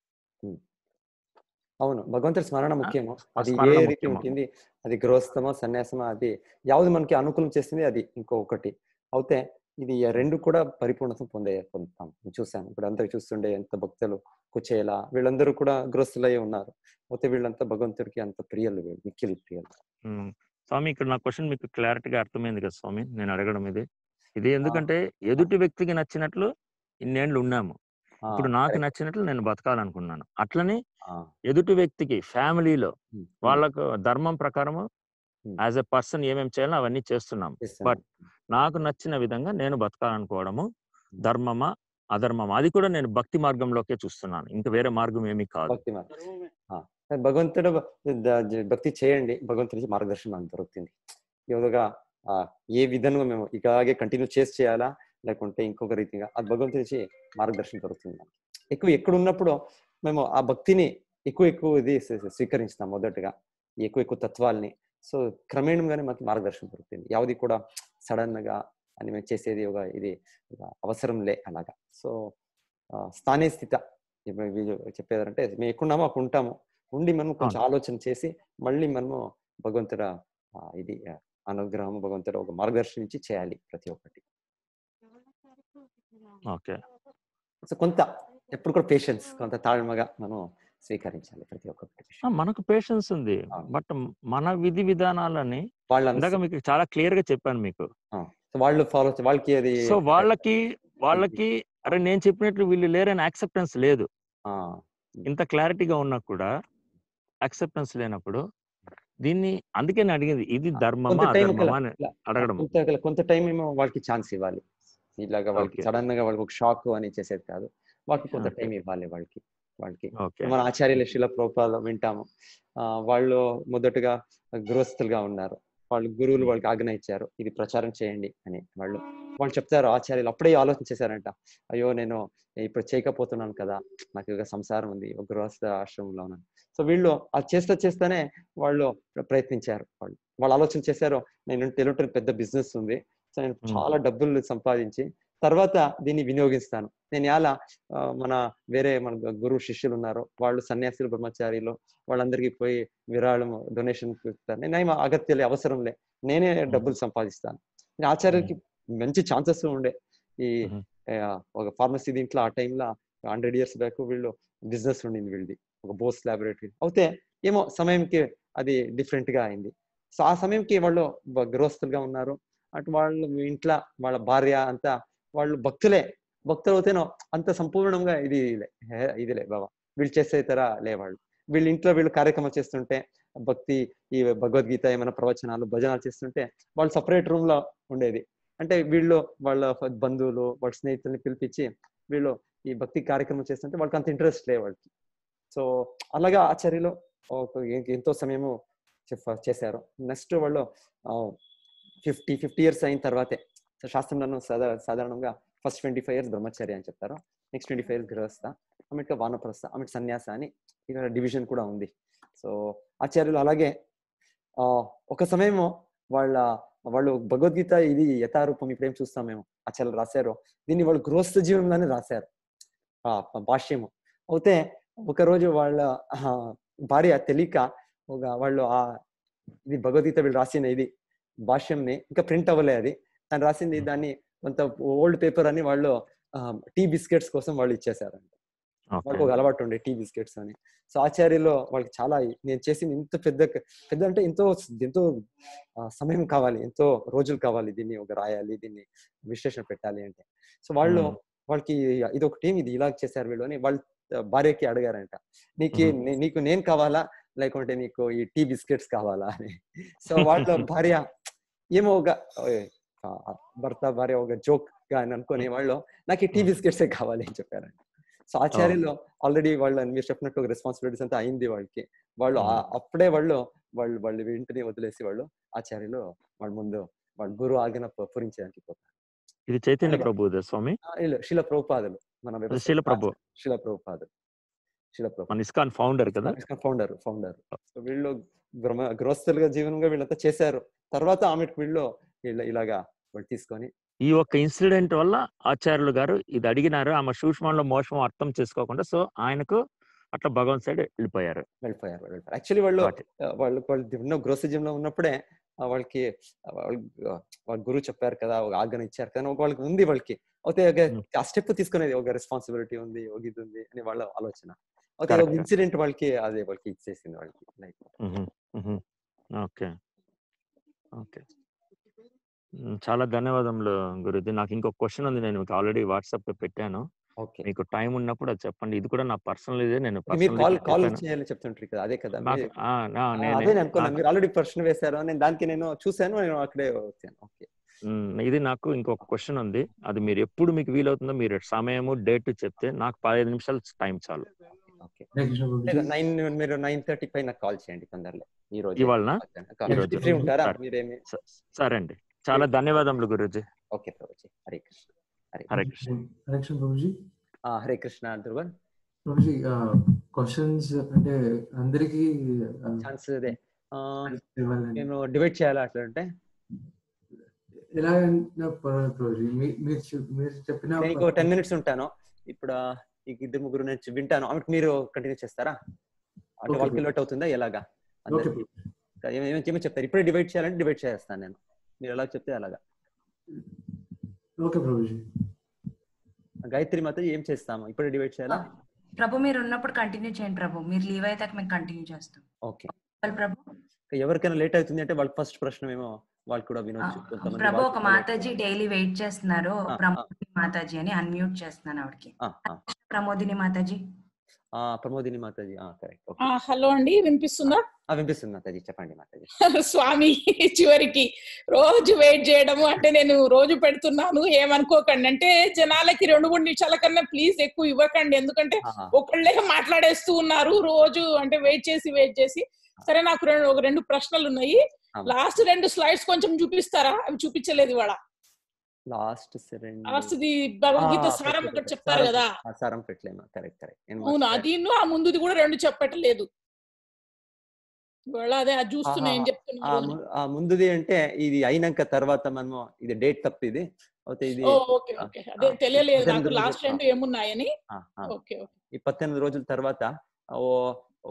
అవును, భగవంతుడి స్మరణ ముఖ్యము. అది ఏ రీతి ఉంటుంది, అది గృహస్థమో సన్యాసమో, అది యావది మనకి అనుకూలం చేస్తుంది అది ఇంకొకటి అయితే ఇది రెండు కూడా పరిపూర్ణత పొందుతాం. చూసాను ఇప్పుడు అంతా చూస్తుండే ఎంత భక్తులు కుచేలా వీళ్ళందరూ కూడా గృహస్థులై ఉన్నారు. అయితే వీళ్ళంతా భగవంతుడికి అంత ప్రియులు, మిక్కిలి ప్రియులు. స్వామి ఇక్కడ నా క్వశ్చన్ మీకు క్లారిటీగా అర్థమైంది కదా స్వామి నేను అడగడం? ఇది ఎందుకంటే ఎదుటి వ్యక్తికి నచ్చినట్లు ఇన్నేళ్ళు ఉన్నాము, ఇప్పుడు నాకు నచ్చినట్లు నేను బతకాలనుకున్నాను. అట్లని ఎదుటి వ్యక్తికి ఫ్యామిలీలో వాళ్ళకు ధర్మం ప్రకారము యాజ్ ఎ పర్సన్ ఏమేమి చేయాలో అవన్నీ చేస్తున్నాం. బట్ నాకు నచ్చిన విధంగా నేను బతకాలనుకోవడము ధర్మమా అధర్మమా, అది కూడా నేను భక్తి మార్గంలోకే చూస్తున్నాను, ఇంకా వేరే మార్గం ఏమీ కాదు. భగవంతుడు భక్తి చేయండి, భగవంతుడికి మార్గదర్శనం దొరుకుతుంది. యోగా ఏ విధంగా మేము ఇలాగే కంటిన్యూ చేయాలా లేకుంటే ఇంకొక రీతిగా అది భగవంతుడి మార్గదర్శనం దొరుకుతుంది. ఎక్కడ ఉన్నప్పుడు మేము ఆ భక్తిని ఎక్కువ ఇది స్వీకరిస్తాం. మొదటగా ఎక్కువ తత్వాల్ని. సో క్రమేణంగానే మాకు మార్గదర్శనం దొరుకుతుంది. యావది కూడా సడన్ గా అని మేము చేసేది ఇది అవసరం లే అలాగా. సో స్థానిక స్థిత చెప్పేదంటే మేము ఎక్కున్నామో అక్కడ ఉంటాము, ఉండి మనం కొంచెం ఆలోచన చేసి మళ్ళీ మనము భగవంతుడ ఇది అనుగ్రహం, భగవంతుడు ఒక మార్గదర్శనం ఇచ్చి చేయాలి ప్రతి ఒక్కటి. సో కొంత ఎప్పుడు కూడా పేషెన్స్, కొంత తాழ்మగా మనం స్వీకరించాలి ప్రతి ఒక్కటి. మనకు పేషెన్స్ ఉంది, బట్ మన విధి విధానాలని ఇందాక మీకు చాలా క్లియర్ గా చెప్పాను మీకు. వాళ్ళు ఫాలో వాళ్ళకి అది సో వాళ్ళకి అరే నేను చెప్పినట్లు వీళ్ళు లేరని యాక్సెప్టెన్స్ లేదు. ఇంత క్లారిటీగా ఉన్నా కూడా యాక్సెప్టెన్స్ లేనప్పుడు దీన్ని అందుకే నేను అడిగింది, ఇది ధర్మమా అధర్మమా అని అడగడం. కొంత టైం ఏమో వాళ్ళకి ఛాన్స్ ఇవ్వాలి. ఇలాగా వాళ్ళకి సడన్ గా వాళ్ళకి ఒక షాక్ అని చేసేది కాదు, వాళ్ళకి కొంత టైం ఇవ్వాలి. వాళ్ళకి మన ఆచార్యుల శిల ప్రభుపాద వింటాము, వాళ్ళు మొదటగా గృహస్థులుగా ఉన్నారు. వాళ్ళు గురువులు వాళ్ళకి ఆజ్ఞ ఇచ్చారు, ఇది ప్రచారం చేయండి అని. వాళ్ళు చెప్తారు, ఆచార్యులు అప్పుడే ఆలోచన చేశారంట, అయ్యో నేను ఇప్పుడు చేయకపోతున్నాను కదా, నాకు ఇక సంసారం ఉంది, ఒక గృహస్థ ఆశ్రమంలో ఉన్నాను. సో వీళ్ళు అది చేస్తేనే వాళ్ళు ప్రయత్నించారు. వాళ్ళు ఆలోచన చేశారు, నేను తెలుగు పెద్ద బిజినెస్ ఉంది, సో నేను చాలా డబ్బులు సంపాదించి తర్వాత దీన్ని వినియోగిస్తాను. నేను ఎలా మన వేరే మన గురు శిష్యులు ఉన్నారు, వాళ్ళు సన్యాసులు బ్రహ్మచారిలు, వాళ్ళందరికీ పోయి విరాళం డొనేషన్ ఇస్తాను. నేనేం అగత్యలే, అవసరం లే, నేనే డబ్బులు సంపాదిస్తాను. ఆచార్యులకి మంచి ఛాన్సెస్ ఉండే. ఈ ఒక ఫార్మసీ దీంట్లో ఆ టైంలో 100 years బ్యాక్ వీళ్ళు బిజినెస్ ఉండింది వీళ్ళది, ఒక బోస్ ల్యాబొరేటరీ. అయితే ఏమో సమయంకి అది డిఫరెంట్ గా అయింది. సో ఆ సమయంకి వాళ్ళు గృహస్థులుగా ఉన్నారు. అటు వాళ్ళు ఇంట్లో వాళ్ళ భార్య అంతా వాళ్ళు భక్తులు అవుతేనో అంత సంపూర్ణంగా ఇదిలే బాబా వీళ్ళు చేసేతరా లే. వీళ్ళ ఇంట్లో వీళ్ళు కార్యక్రమాలు చేస్తుంటే, భక్తి ఈ భగవద్గీత ఏమైనా ప్రవచనాలు భజనాలు చేస్తుంటే వాళ్ళు సపరేట్ రూమ్ లో ఉండేది. అంటే వీళ్ళు వాళ్ళ బంధువులు వాళ్ళ స్నేహితుల్ని పిలిపించి వీళ్ళు ఈ భక్తి కార్యక్రమం చేస్తుంటే వాళ్ళకి అంత ఇంట్రెస్ట్ లే వాళ్ళకి. సో అలాగా ఆచార్యులు ఎంతో సమయము చేశారు. నెక్స్ట్ వాళ్ళు 50 years అయిన తర్వాతే శాస్త్రంలో సాధారణంగా ఫస్ట్ 25 years బ్రహ్మచారి అని చెప్తారు, నెక్స్ట్ 25 years గృహస్థ, ఆమెకి వానప్రస్థ, ఆమెకి సన్యాస అని ఇక్కడ డివిజన్ కూడా ఉంది. సో ఆచార్యులు అలాగే ఒక సమయము వాళ్ళు భగవద్గీత ఇది యథారూపం ఇప్పుడేం చూస్తాం మేము ఆచార్యులు రాశారు, దీన్ని వాళ్ళు గృహస్థ జీవనంలోనే రాశారు భాష్యము. అయితే ఒకరోజు వాళ్ళ భార్య తెలియక వాళ్ళు ఇది భగవద్గీత వీళ్ళు రాసిన ఇది భాష్యంని ఇంకా ప్రింట్ అవ్వలే, అది తను రాసింది దాన్ని కొంత ఓల్డ్ పేపర్ అని వాళ్ళు టీ బిస్కెట్స్ కోసం వాళ్ళు ఇచ్చేసారంట. వాళ్ళకి ఒక అలవాటు ఉండే టీ బిస్కెట్స్ అని. సో ఆచార్యులు వాళ్ళకి చాలా నేను చేసింది ఇంత పెద్ద అంటే ఎంతో సమయం కావాలి, ఎంతో రోజులు కావాలి దీన్ని ఒక రాయాలి, దీన్ని విశ్లేషణ పెట్టాలి అంటే. సో వాళ్ళకి ఇది ఒక టీం, ఇది ఇలా చేశారు వీళ్ళు అని వాళ్ళ భార్యకి అడిగారంట, నీకు నేను కావాలా లేకుంటే నీకు ఈ టీ బిస్కెట్స్ కావాలా అని. సో వాళ్ళ భార్య ఏమో ఒక భర్త భార్య ఒక జోక్ గా అని అనుకుని వాళ్ళు నాకు ఈ టీ బిస్కెట్సే కావాలి అని చెప్పారంట. సో ఆచార్యులు ఆల్రెడీ మీరు చెప్పినట్టు ఒక రెస్పాన్సిబిలిటీస్ అంతా అయింది వాళ్ళకి. వాళ్ళు అప్పుడే వాళ్ళు ఇంటిని వదిలేసి వాళ్ళు ఆచార్యులు వాళ్ళ ముందు వాళ్ళ గురు ఆజ్ఞ పూరించడానికి పోతారు. ఇది చైతన్య ప్రభుదే స్వామి, శిల ప్రభుపాదులు, మన శిల ప్రభుపాదులు మన ఇస్కాన్ ఫౌండర్ కదా, ఫౌండర్. సో వీళ్ళు గృహస్థులుగా జీవనంగా వీళ్ళంతా చేశారు. తర్వాత ఆమెకు వీళ్ళు ఇలాగా వాళ్ళు తీసుకొని ఈ ఒక్క ఇన్సిడెంట్ వల్ల ఆచార్యులు గారు ఇది అడిగినారు, ఆమె సూక్ష్మంలో మోసం అర్థం చేసుకోకుండా. సో ఆయనకు అట్లా భగవంత్ సైడ్ వెళ్ళిపోయారు. యాక్చువల్లీ వాళ్ళు ఉన్న గృహస్థజీవంలో ఉన్నప్పుడే వాళ్ళకి వాళ్ళ గురువు చెప్పారు కదా, ఒక ఆజ్ఞ ఇచ్చారు కదా, వాళ్ళకి ఉంది వాళ్ళకి. అయితే ఆ స్టెప్ తీసుకునేది ఒక రెస్పాన్సిబిలిటీ ఉంది, ఒక ఇది ఉంది అని వాళ్ళ ఆలోచన. అయితే ఒక ఇన్సిడెంట్ వాళ్ళకి ఇచ్చేసింది వాళ్ళకి లైఫ్. ఓకే ఓకే, చాలా ధన్యవాదములు గురుజీ. నాకు ఇంకొక క్వశ్చన్ ఉంది, నేను మీకు ఆల్రెడీ వాట్సాప్ లో పెట్టాను. మీకు టైం ఉన్నప్పుడు అది చెప్పండి. ఇది కూడా నా పర్సనల్ ఇదే, నేను కాల్ చేయాలని చెప్తుంటారు కదా, అదే కదా మీరు ఆల్రెడీ ప్రశ్న వేశారు, నేను దానికి నేను చూసాను, నేను అక్కడే వచ్చాను. ఓకే, ఇది నాకు ఇంకొక క్వశ్చన్ ఉంది, అది మీరు ఎప్పుడు మీకు వీలవుతుందో మీరు సమయము డేట్ చెప్తే నాకు 15 నిమిషాలు టైం చాలు. మీరు 9:30 పైన కాల్ చేయండి తొందరలో. ఇవాళ సరే అండి, చాలా ధన్యవాదములు గురూజీ. ఓకే ప్రభుజీ, హరే కృష్ణ. హరే కృష్ణ. హరే కృష్ణ ప్రభుజీ. హరే కృష్ణ ధ్రువన్. ప్రభుజీ క్వశ్చన్స్ అంటే అందరికి ఛాన్స్ ఇదే, నేను డివైడ్ చేయాలా అట్లా అంటే ఎలా ప్రభుజీ? మీరు చెప్పిన 10 minutes ఉంటాను ఇప్పుడు. ఈ 2-3 నేను వింటాను, ఆమె మీరు కంటిన్యూ చేస్తారా? అంటే వాళ్ళకి లోట్ అవుతుందా ఎలాగా? ఏమేమి చెప్తారు? ఇప్పుడే డివైడ్ చేయాలంటే డివైడ్ చేస్తాను నేను, మీరు ఎలా చెప్తే అలాగా. ఓకే ప్రభుజీ. గాయత్రి మాత ఏం చేస్తాము? ఇప్పుడే డివైడ్ చేయాలా? ప్రభు మీరు ఉన్నప్పుడు కంటిన్యూ చేయండి ప్రభు, మీరు లీవ్ అయితే మేము కంటిన్యూ చేస్తాం. ఓకే ప్రభు. ఎవరికైనా లేట్ అవుతుంది అంటే వాళ్ళకి ఫస్ట్ ప్రశ్న ఏమో వాళ్ళు కూడా వినొచ్చు. ప్రభు ఒక మాతాజీ డైలీ వెయిట్ చేస్తున్నారు, ప్రమోదిని మాతాజీ అని, అన్మ్యూట్ చేస్తున్నాను ఆవిడకి. ప్రమోదిని మాతాజీ. ప్రమోదిని మాతాజీ కరెక్ట్. హలో అండి, వినిపిస్తుందా? వినిపిస్తుంది మాతాజీ, చెప్పండి మాతాజీ. స్వామి చివరికి రోజు వెయిట్ చేయడము అంటే నేను రోజు పెడుతున్నాను, ఏమనుకోకండి. అంటే జనాలకి 2-3 నిమిషాల కన్నా ప్లీజ్ ఎక్కువ ఇవ్వకండి, ఎందుకంటే ఒకళ్ళే మాట్లాడేస్తూ ఉన్నారు రోజు. అంటే వెయిట్ చేసి సరే, నాకు 2 ప్రశ్నలు ఉన్నాయి. లాస్ట్ 2 స్లైడ్స్ కొంచెం చూపిస్తారా? అవి చూపించలేదు ఇవాళ. లాస్ట్ భగవద్గీత సారం ఒకటి చెప్తారు కదా, సారం పెట్టలేమా? కరెక్ట్. అవును, అది ఆ ముందుది కూడా 2 చెప్పట్లేదు ఇవాళ. అదే అది చూస్తున్నా, ఏం చెప్తున్నా. ముందుది అంటే ఇది అయినాక తర్వాత మనము ఇది డేట్ తప్పు ఇది. అయితే ఇది ఓకే ఓకే అదే తెలియలేదు నాకు 18 లాస్ట్ రోజులు రెండు ఏమున్నాయని. ఓకే ఓకే ఈ 18 రోజుల తర్వాత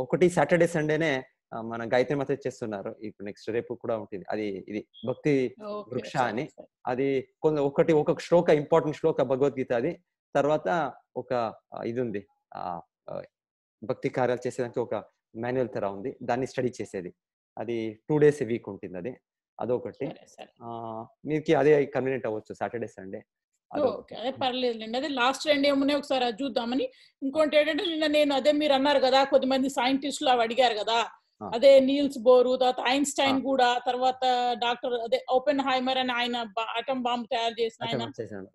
ఒకటి సాటర్డే సండేనే మన గాయత్రి మాత చేస్తున్నారు. ఇప్పుడు నెక్స్ట్ రేపు కూడా ఉంటుంది. అది ఇది భక్తి వృక్ష అని. అది ఒక్కొక్క శ్లోక, ఇంపార్టెంట్ శ్లోక భగవద్గీత అది. తర్వాత ఒక ఇది ఉంది, భక్తి కార్యాలు చేసేదానికి ఒక మాన్యువల్ తర ఉంది, దాన్ని స్టడీ చేసేది. అది 2 days a week ఉంటుంది. అదొకటి. మీకు అదే కన్వీనియంట్ అవ్వచ్చు, సాటర్డే సండే. ఓకే అదే పర్లేదులేండి. అదే లాస్ట్ రెండు ఏమున్నాయి ఒకసారి అది చూద్దామని. ఇంకోటి ఏంటంటే నిన్న నేను అదే మీరు అన్నారు కదా కొద్దిమంది సైంటిస్టులు అవి అడిగారు కదా, అదే నీల్స్ బోరు, తర్వాత ఐన్స్టైన్ కూడా, తర్వాత డాక్టర్ అదే ఓపెన్ హైమర్ అని ఆయన ఆటం బాంబు తయారు చేసిన ఆయన,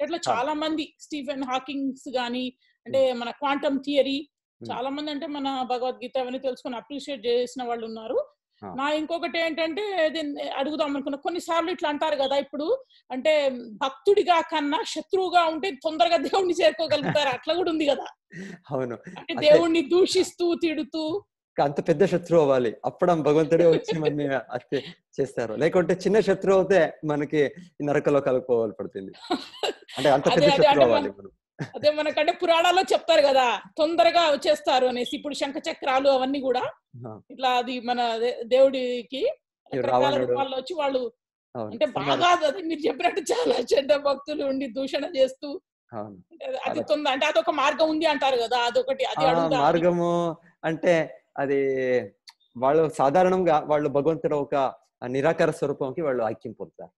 ఇట్లా చాలా మంది స్టీఫెన్ హాకింగ్స్ గాని, అంటే మన క్వాంటమ్ థియరీ, చాలా మంది అంటే మన భగవద్గీత అవన్నీ తెలుసుకొని అప్రిషియేట్ చేసిన వాళ్ళు ఉన్నారు. నా ఇంకొకటి ఏంటంటే అడుగుదాం అనుకున్నా, కొన్నిసార్లు ఇట్లా అంటారు కదా, ఇప్పుడు అంటే భక్తుడిగా కన్నా శత్రువుగా ఉంటే తొందరగా దేవుణ్ణి చేరుకోగలుగుతారు, అట్లా కూడా ఉంది కదా. అవును, అంటే దేవుణ్ణి దూషిస్తూ తిడుతూ అంత పెద్ద శత్రువు అవ్వాలి, అప్పుడు భగవంతుడే వచ్చి మనని హత్య చేస్తారు. లేకుంటే చిన్న శత్రువు అవుతే మనకి నరకలో కలుపుకోవాలి పడుతుంది. అంటే అంత పెద్ద శత్రువు అవ్వాలి మనం. అదే మనకంటే పురాణాల్లో చెప్తారు కదా తొందరగా వచ్చేస్తారు అనేసి. ఇప్పుడు శంఖ చక్రాలు అవన్నీ కూడా ఇట్లా అది మన దేవుడికి రకరకాల రూపాల్లో వచ్చి వాళ్ళు అంటే బాగా అదే మీరు చెప్పినట్టు చాలా చెడ్డ భక్తులు ఉండి దూషణ చేస్తూ అది తొందర అంటే అదొక మార్గం ఉంది అంటారు కదా, అదొకటి. అది మార్గము అంటే అది వాళ్ళు సాధారణంగా వాళ్ళు భగవంతుడు ఒక నిరాకార స్వరూపంకి వాళ్ళు ఐక్యం పొందుతారు.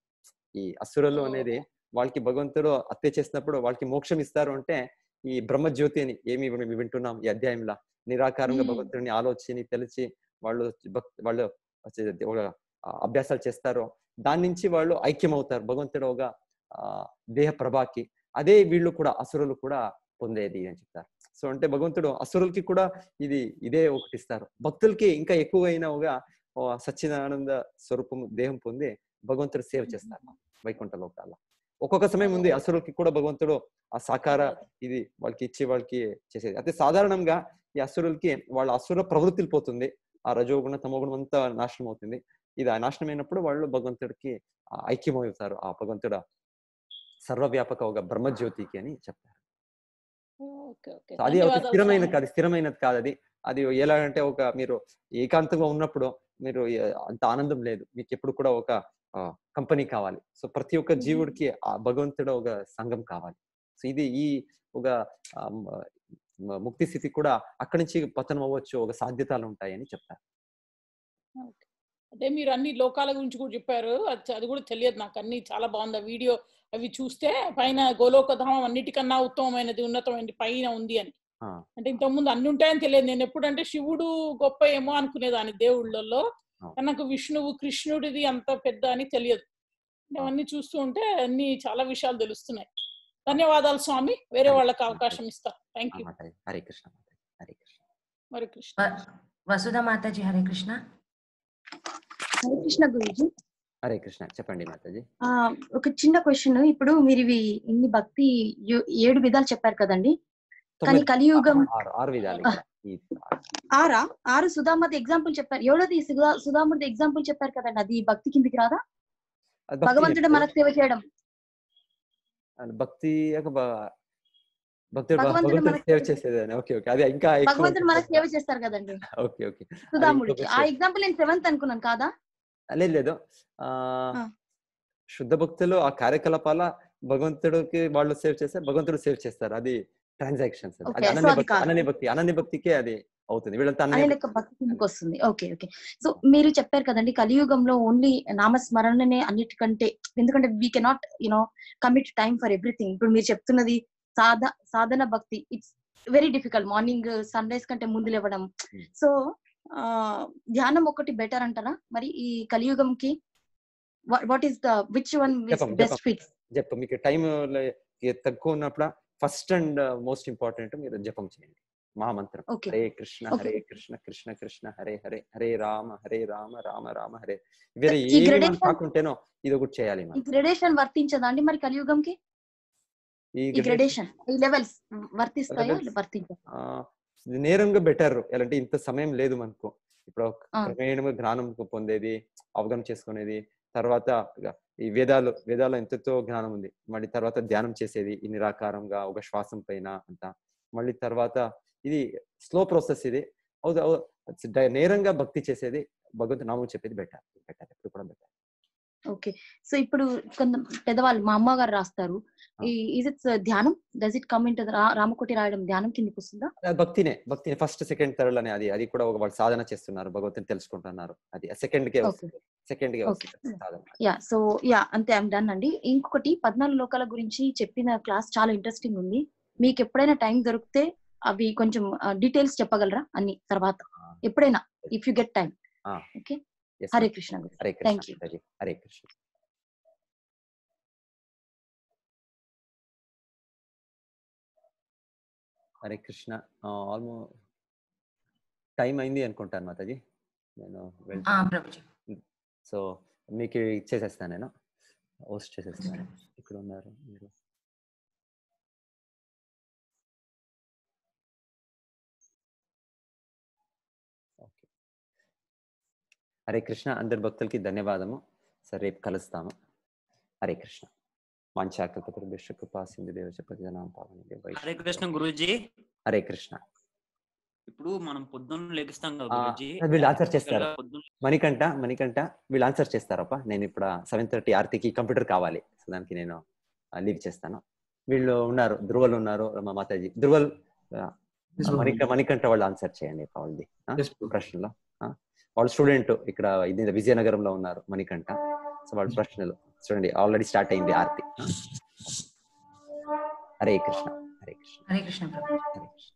ఈ అసురులు అనేది వాళ్ళకి భగవంతుడు హత్య చేసినప్పుడు వాళ్ళకి మోక్షం ఇస్తారు అంటే ఈ బ్రహ్మజ్యోతి అని ఏమి వింటున్నాం ఈ అధ్యాయంలో, నిరాకారంగా భగవంతుడిని ఆలోచన తెలిసి వాళ్ళు అభ్యాసాలు చేస్తారో దాని నుంచి వాళ్ళు ఐక్యం అవుతారు భగవంతుడు ఒక దేహ ప్రభాకి. అదే వీళ్ళు కూడా అసురులు కూడా పొందేది అని చెప్తారు. సో అంటే భగవంతుడు అసురులకి కూడా ఇదే ఒకటి ఇస్తారు, భక్తులకి ఇంకా ఎక్కువైనగా సచ్చిదానంద స్వరూపం దేహం పొంది భగవంతుడు సేవ చేస్తారు వైకుంఠ లోకాల. ఒక్కొక్క సమయం ఉంది అసురులకి కూడా భగవంతుడు ఆ సాకార ఇది వాళ్ళకి ఇచ్చి వాళ్ళకి చేసేది. అయితే సాధారణంగా ఈ అసురులకి వాళ్ళ అసుర ప్రవృత్తిలు పోతుంది, ఆ రజోగుణ తమోగుణం అంతా నాశనం అవుతుంది. ఇది నాశనం అయినప్పుడు వాళ్ళు భగవంతుడికి ఐక్యమవుతారు, ఆ భగవంతుడు సర్వవ్యాపక ఒక బ్రహ్మజ్యోతికి అని చెప్తారు. అది ఒక స్థిరమైనది కాదు. అది ఎలా అంటే ఒక మీరు ఏకాంతంగా ఉన్నప్పుడు మీరు అంత ఆనందం లేదు, మీకు ఎప్పుడు కూడా ఒక కంపెనీ కావాలి. సో ప్రతి ఒక్క జీవుడికి ఆ భగవంతుడు ఒక సంఘం కావాలి. సో ఇది ఈ ఒక ముక్తి స్థితి కూడా అక్కడి నుంచి పతనం అవ్వచ్చు, ఒక సాధ్యతలు ఉంటాయని చెప్తారు. అదే మీరు అన్ని లోకాల గురించి కూడా చెప్పారు, అది కూడా తెలియదు నాకు. అన్ని చాలా బాగుంది వీడియో, అవి చూస్తే పైన గోలోకధామం అన్నిటికన్నా ఉత్తమమైనది, ఉన్నతమైనది పైన ఉంది అని. అంటే ఇంతకుముందు అన్ని ఉంటాయని తెలియదు. నేను ఎప్పుడంటే శివుడు గొప్ప ఏమో అనుకునేదాన్ని దేవుళ్ళలో, నాకు విష్ణువు కృష్ణుడిది అంత పెద్ద అని తెలియదు. అవన్నీ చూస్తూ ఉంటే అన్ని చాలా విషయాలు తెలుస్తున్నాయి. ధన్యవాదాలు స్వామి, వేరే వాళ్ళకి అవకాశం ఇస్తా. Thank you. హరే కృష్ణ. హరే కృష్ణ. హరే కృష్ణ. వసుధ మాతాజీ హరే కృష్ణ. హరే కృష్ణ గురూజీ. హరే కృష్ణ, చెప్పండి మాతాజీ. ఒక చిన్న క్వశ్చన్. ఇప్పుడు మీరు ఇన్ని భక్తి 7 విధాలు చెప్పారు కదండి, కానీ కలియుగం 6 విధాలు. 6 సుధామూర్తి ఎగ్జాంపుల్ చెప్పారు. 7ది సుధామూర్తి ఎగ్జాంపుల్ చెప్పారు కదండి, అది భక్తి కిందికి రాదా? భగవంతుడు మనకు సేవ చేయడం భక్తి భగవంతుడు సేవ చేసేది. ఓకే ఓకే, అది ఇంకా భగవంతుడు మనకు సేవ చేస్తారు కదండి. ఓకే ఓకే, సుధామూర్తికి ఆ ఎగ్జాంపుల్ నేను 7th అనుకున్నాను కాదా? లేదు, శుద్ధ భక్తులు ఆ కార్యకలాపాల భగవంతుడికి వాళ్ళు సేవ్ చేస్తారు, భగవంతుడు సేవ్ చేస్తారు. అది ట్రాన్సాక్షన్స్. అనన్య భక్తికే అది అవుతుంది. వీళ్ళంతా భక్తి కిందకి వస్తుంది. Okay okay. సో మీరు చెప్పారు కదండి కలియుగంలో ఓన్లీ నామస్మరణనే అన్నిటికంటే, ఎందుకంటే we cannot commit time for everything. ఇప్పుడు మీరు చెప్తున్నది సాధన భక్తి, it's very difficult. Morning sunrise కంటే ముందు లేవడం. సో ధ్యానం ఒకటి బెటర్ అంటారా మరి ఈ కలియుగంకి? What is the which one best fits? జపం. మీకు టైం తక్కువ ఉన్నప్పుడు ఫస్ట్ అండ్ మోస్ట్ ఇంపార్టెంట్ మీరు జపం చేయండి, మహామంత్రం. హరే కృష్ణ హరే కృష్ణ కృష్ణ కృష్ణ హరే హరే, హరే రామ రామ రామ హరే. వేరే ఏమి కాకుంటేనో ఇది ఒకటి చేయాలి. ఈ గ్రేడేషన్ వర్తించదా అండి మరి కలియుగంకి? ఈ గ్రేడేషన్ ఈ లెవెల్స్ వర్తిస్తాయా? నేరంగా బెటర్. ఎలాంటి ఇంత సమయం లేదు మనకు. ఇప్పుడు క్రమేణంగా జ్ఞానం పొందేది, అవగాహన చేసుకునేది, తర్వాత ఈ వేదాల్లో ఎంతో జ్ఞానం ఉంది. మళ్ళీ తర్వాత ధ్యానం చేసేది ఈ నిరాకారంగా ఒక శ్వాసం పైన అంతా. మళ్ళీ తర్వాత ఇది స్లో ప్రాసెస్. ఇది నేరంగా భక్తి చేసేది, భగవంతు నామం చెప్పేది బెటర్ ఎప్పుడు కూడా బెటర్. ఓకే. సో ఇప్పుడు కొంత పెద్దవాళ్ళు మా అమ్మగారు రాస్తారు. ఈజ్ ఇట్ ధ్యానం? Does it come into Ramakoti రాయడం ధ్యానం కిందకి వస్తుందా? భక్తినే ఫస్ట్ సెకండ్ థర్డ్ అని అది కూడా ఒక వాళ్ళు సాధన చేస్తున్నారు, భగవంతుని తెలుసుకుంటున్నారు. అది సెకండ్ కే వస్తుంది. యా. సో యా అంతే, ఐఎమ్ డన్ అండి. ఇంకొకటి 14 లోకాల గురించి చెప్పిన క్లాస్ చాలా ఇంట్రెస్టింగ్ ఉంది. మీకు ఎప్పుడైనా టైం దొరికితే అవి కొంచెం డీటెయిల్స్ చెప్పగలరా అన్ని తర్వాత ఎప్పుడైనా, if you get time? Okay. Hare Krishna Guru. Thank you. Hare Krishna. Hare Krishna. Almost time అయింది అనుకుంటాను మాతాజీ, నేను వెళ్తాను. సో మీకు ఇచ్చేసేస్తాను, నేను హోస్ట్ చేసేస్తాను. ఇక్కడ ఉన్నారు మీరు. ఓకే. హరే కృష్ణ. అందరి భక్తులకి ధన్యవాదము. సరే రేపు కలుస్తాము. హరే కృష్ణ. హరే కృష్ణ గురూజీ. హరే కృష్ణ. ఇప్పుడు మనం పొద్దున్న లెగిస్తాం కదా గురూజీ, వీళ్ళు ఆన్సర్ చేస్తారు. మణికంఠ వీళ్ళు ఆన్సర్ చేస్తారప్ప. నేను ఇప్పుడు 7:30 ఆర్తికి కంప్యూటర్ కావాలి, సో దానికి నేను లీవ్ చేస్తాను. వీళ్ళు ఉన్నారు, ధ్రువల్ ఉన్నారు, మా మాతాజీ ధ్రువల్, మణికంఠ వాళ్ళు ఆన్సర్ చేయండి వాళ్ళది ప్రశ్నలో. వాళ్ళ స్టూడెంట్ ఇక్కడ ఇది విజయనగరంలో ఉన్నారు, మణికంఠ. సో వాళ్ళ ప్రశ్నలు చూడండి, ఆల్రెడీ స్టార్ట్ అయింది ఆర్తి. హరే కృష్ణ. హరే కృష్ణ. హరే కృష్ణ ప్రభు. హరే కృష్ణ.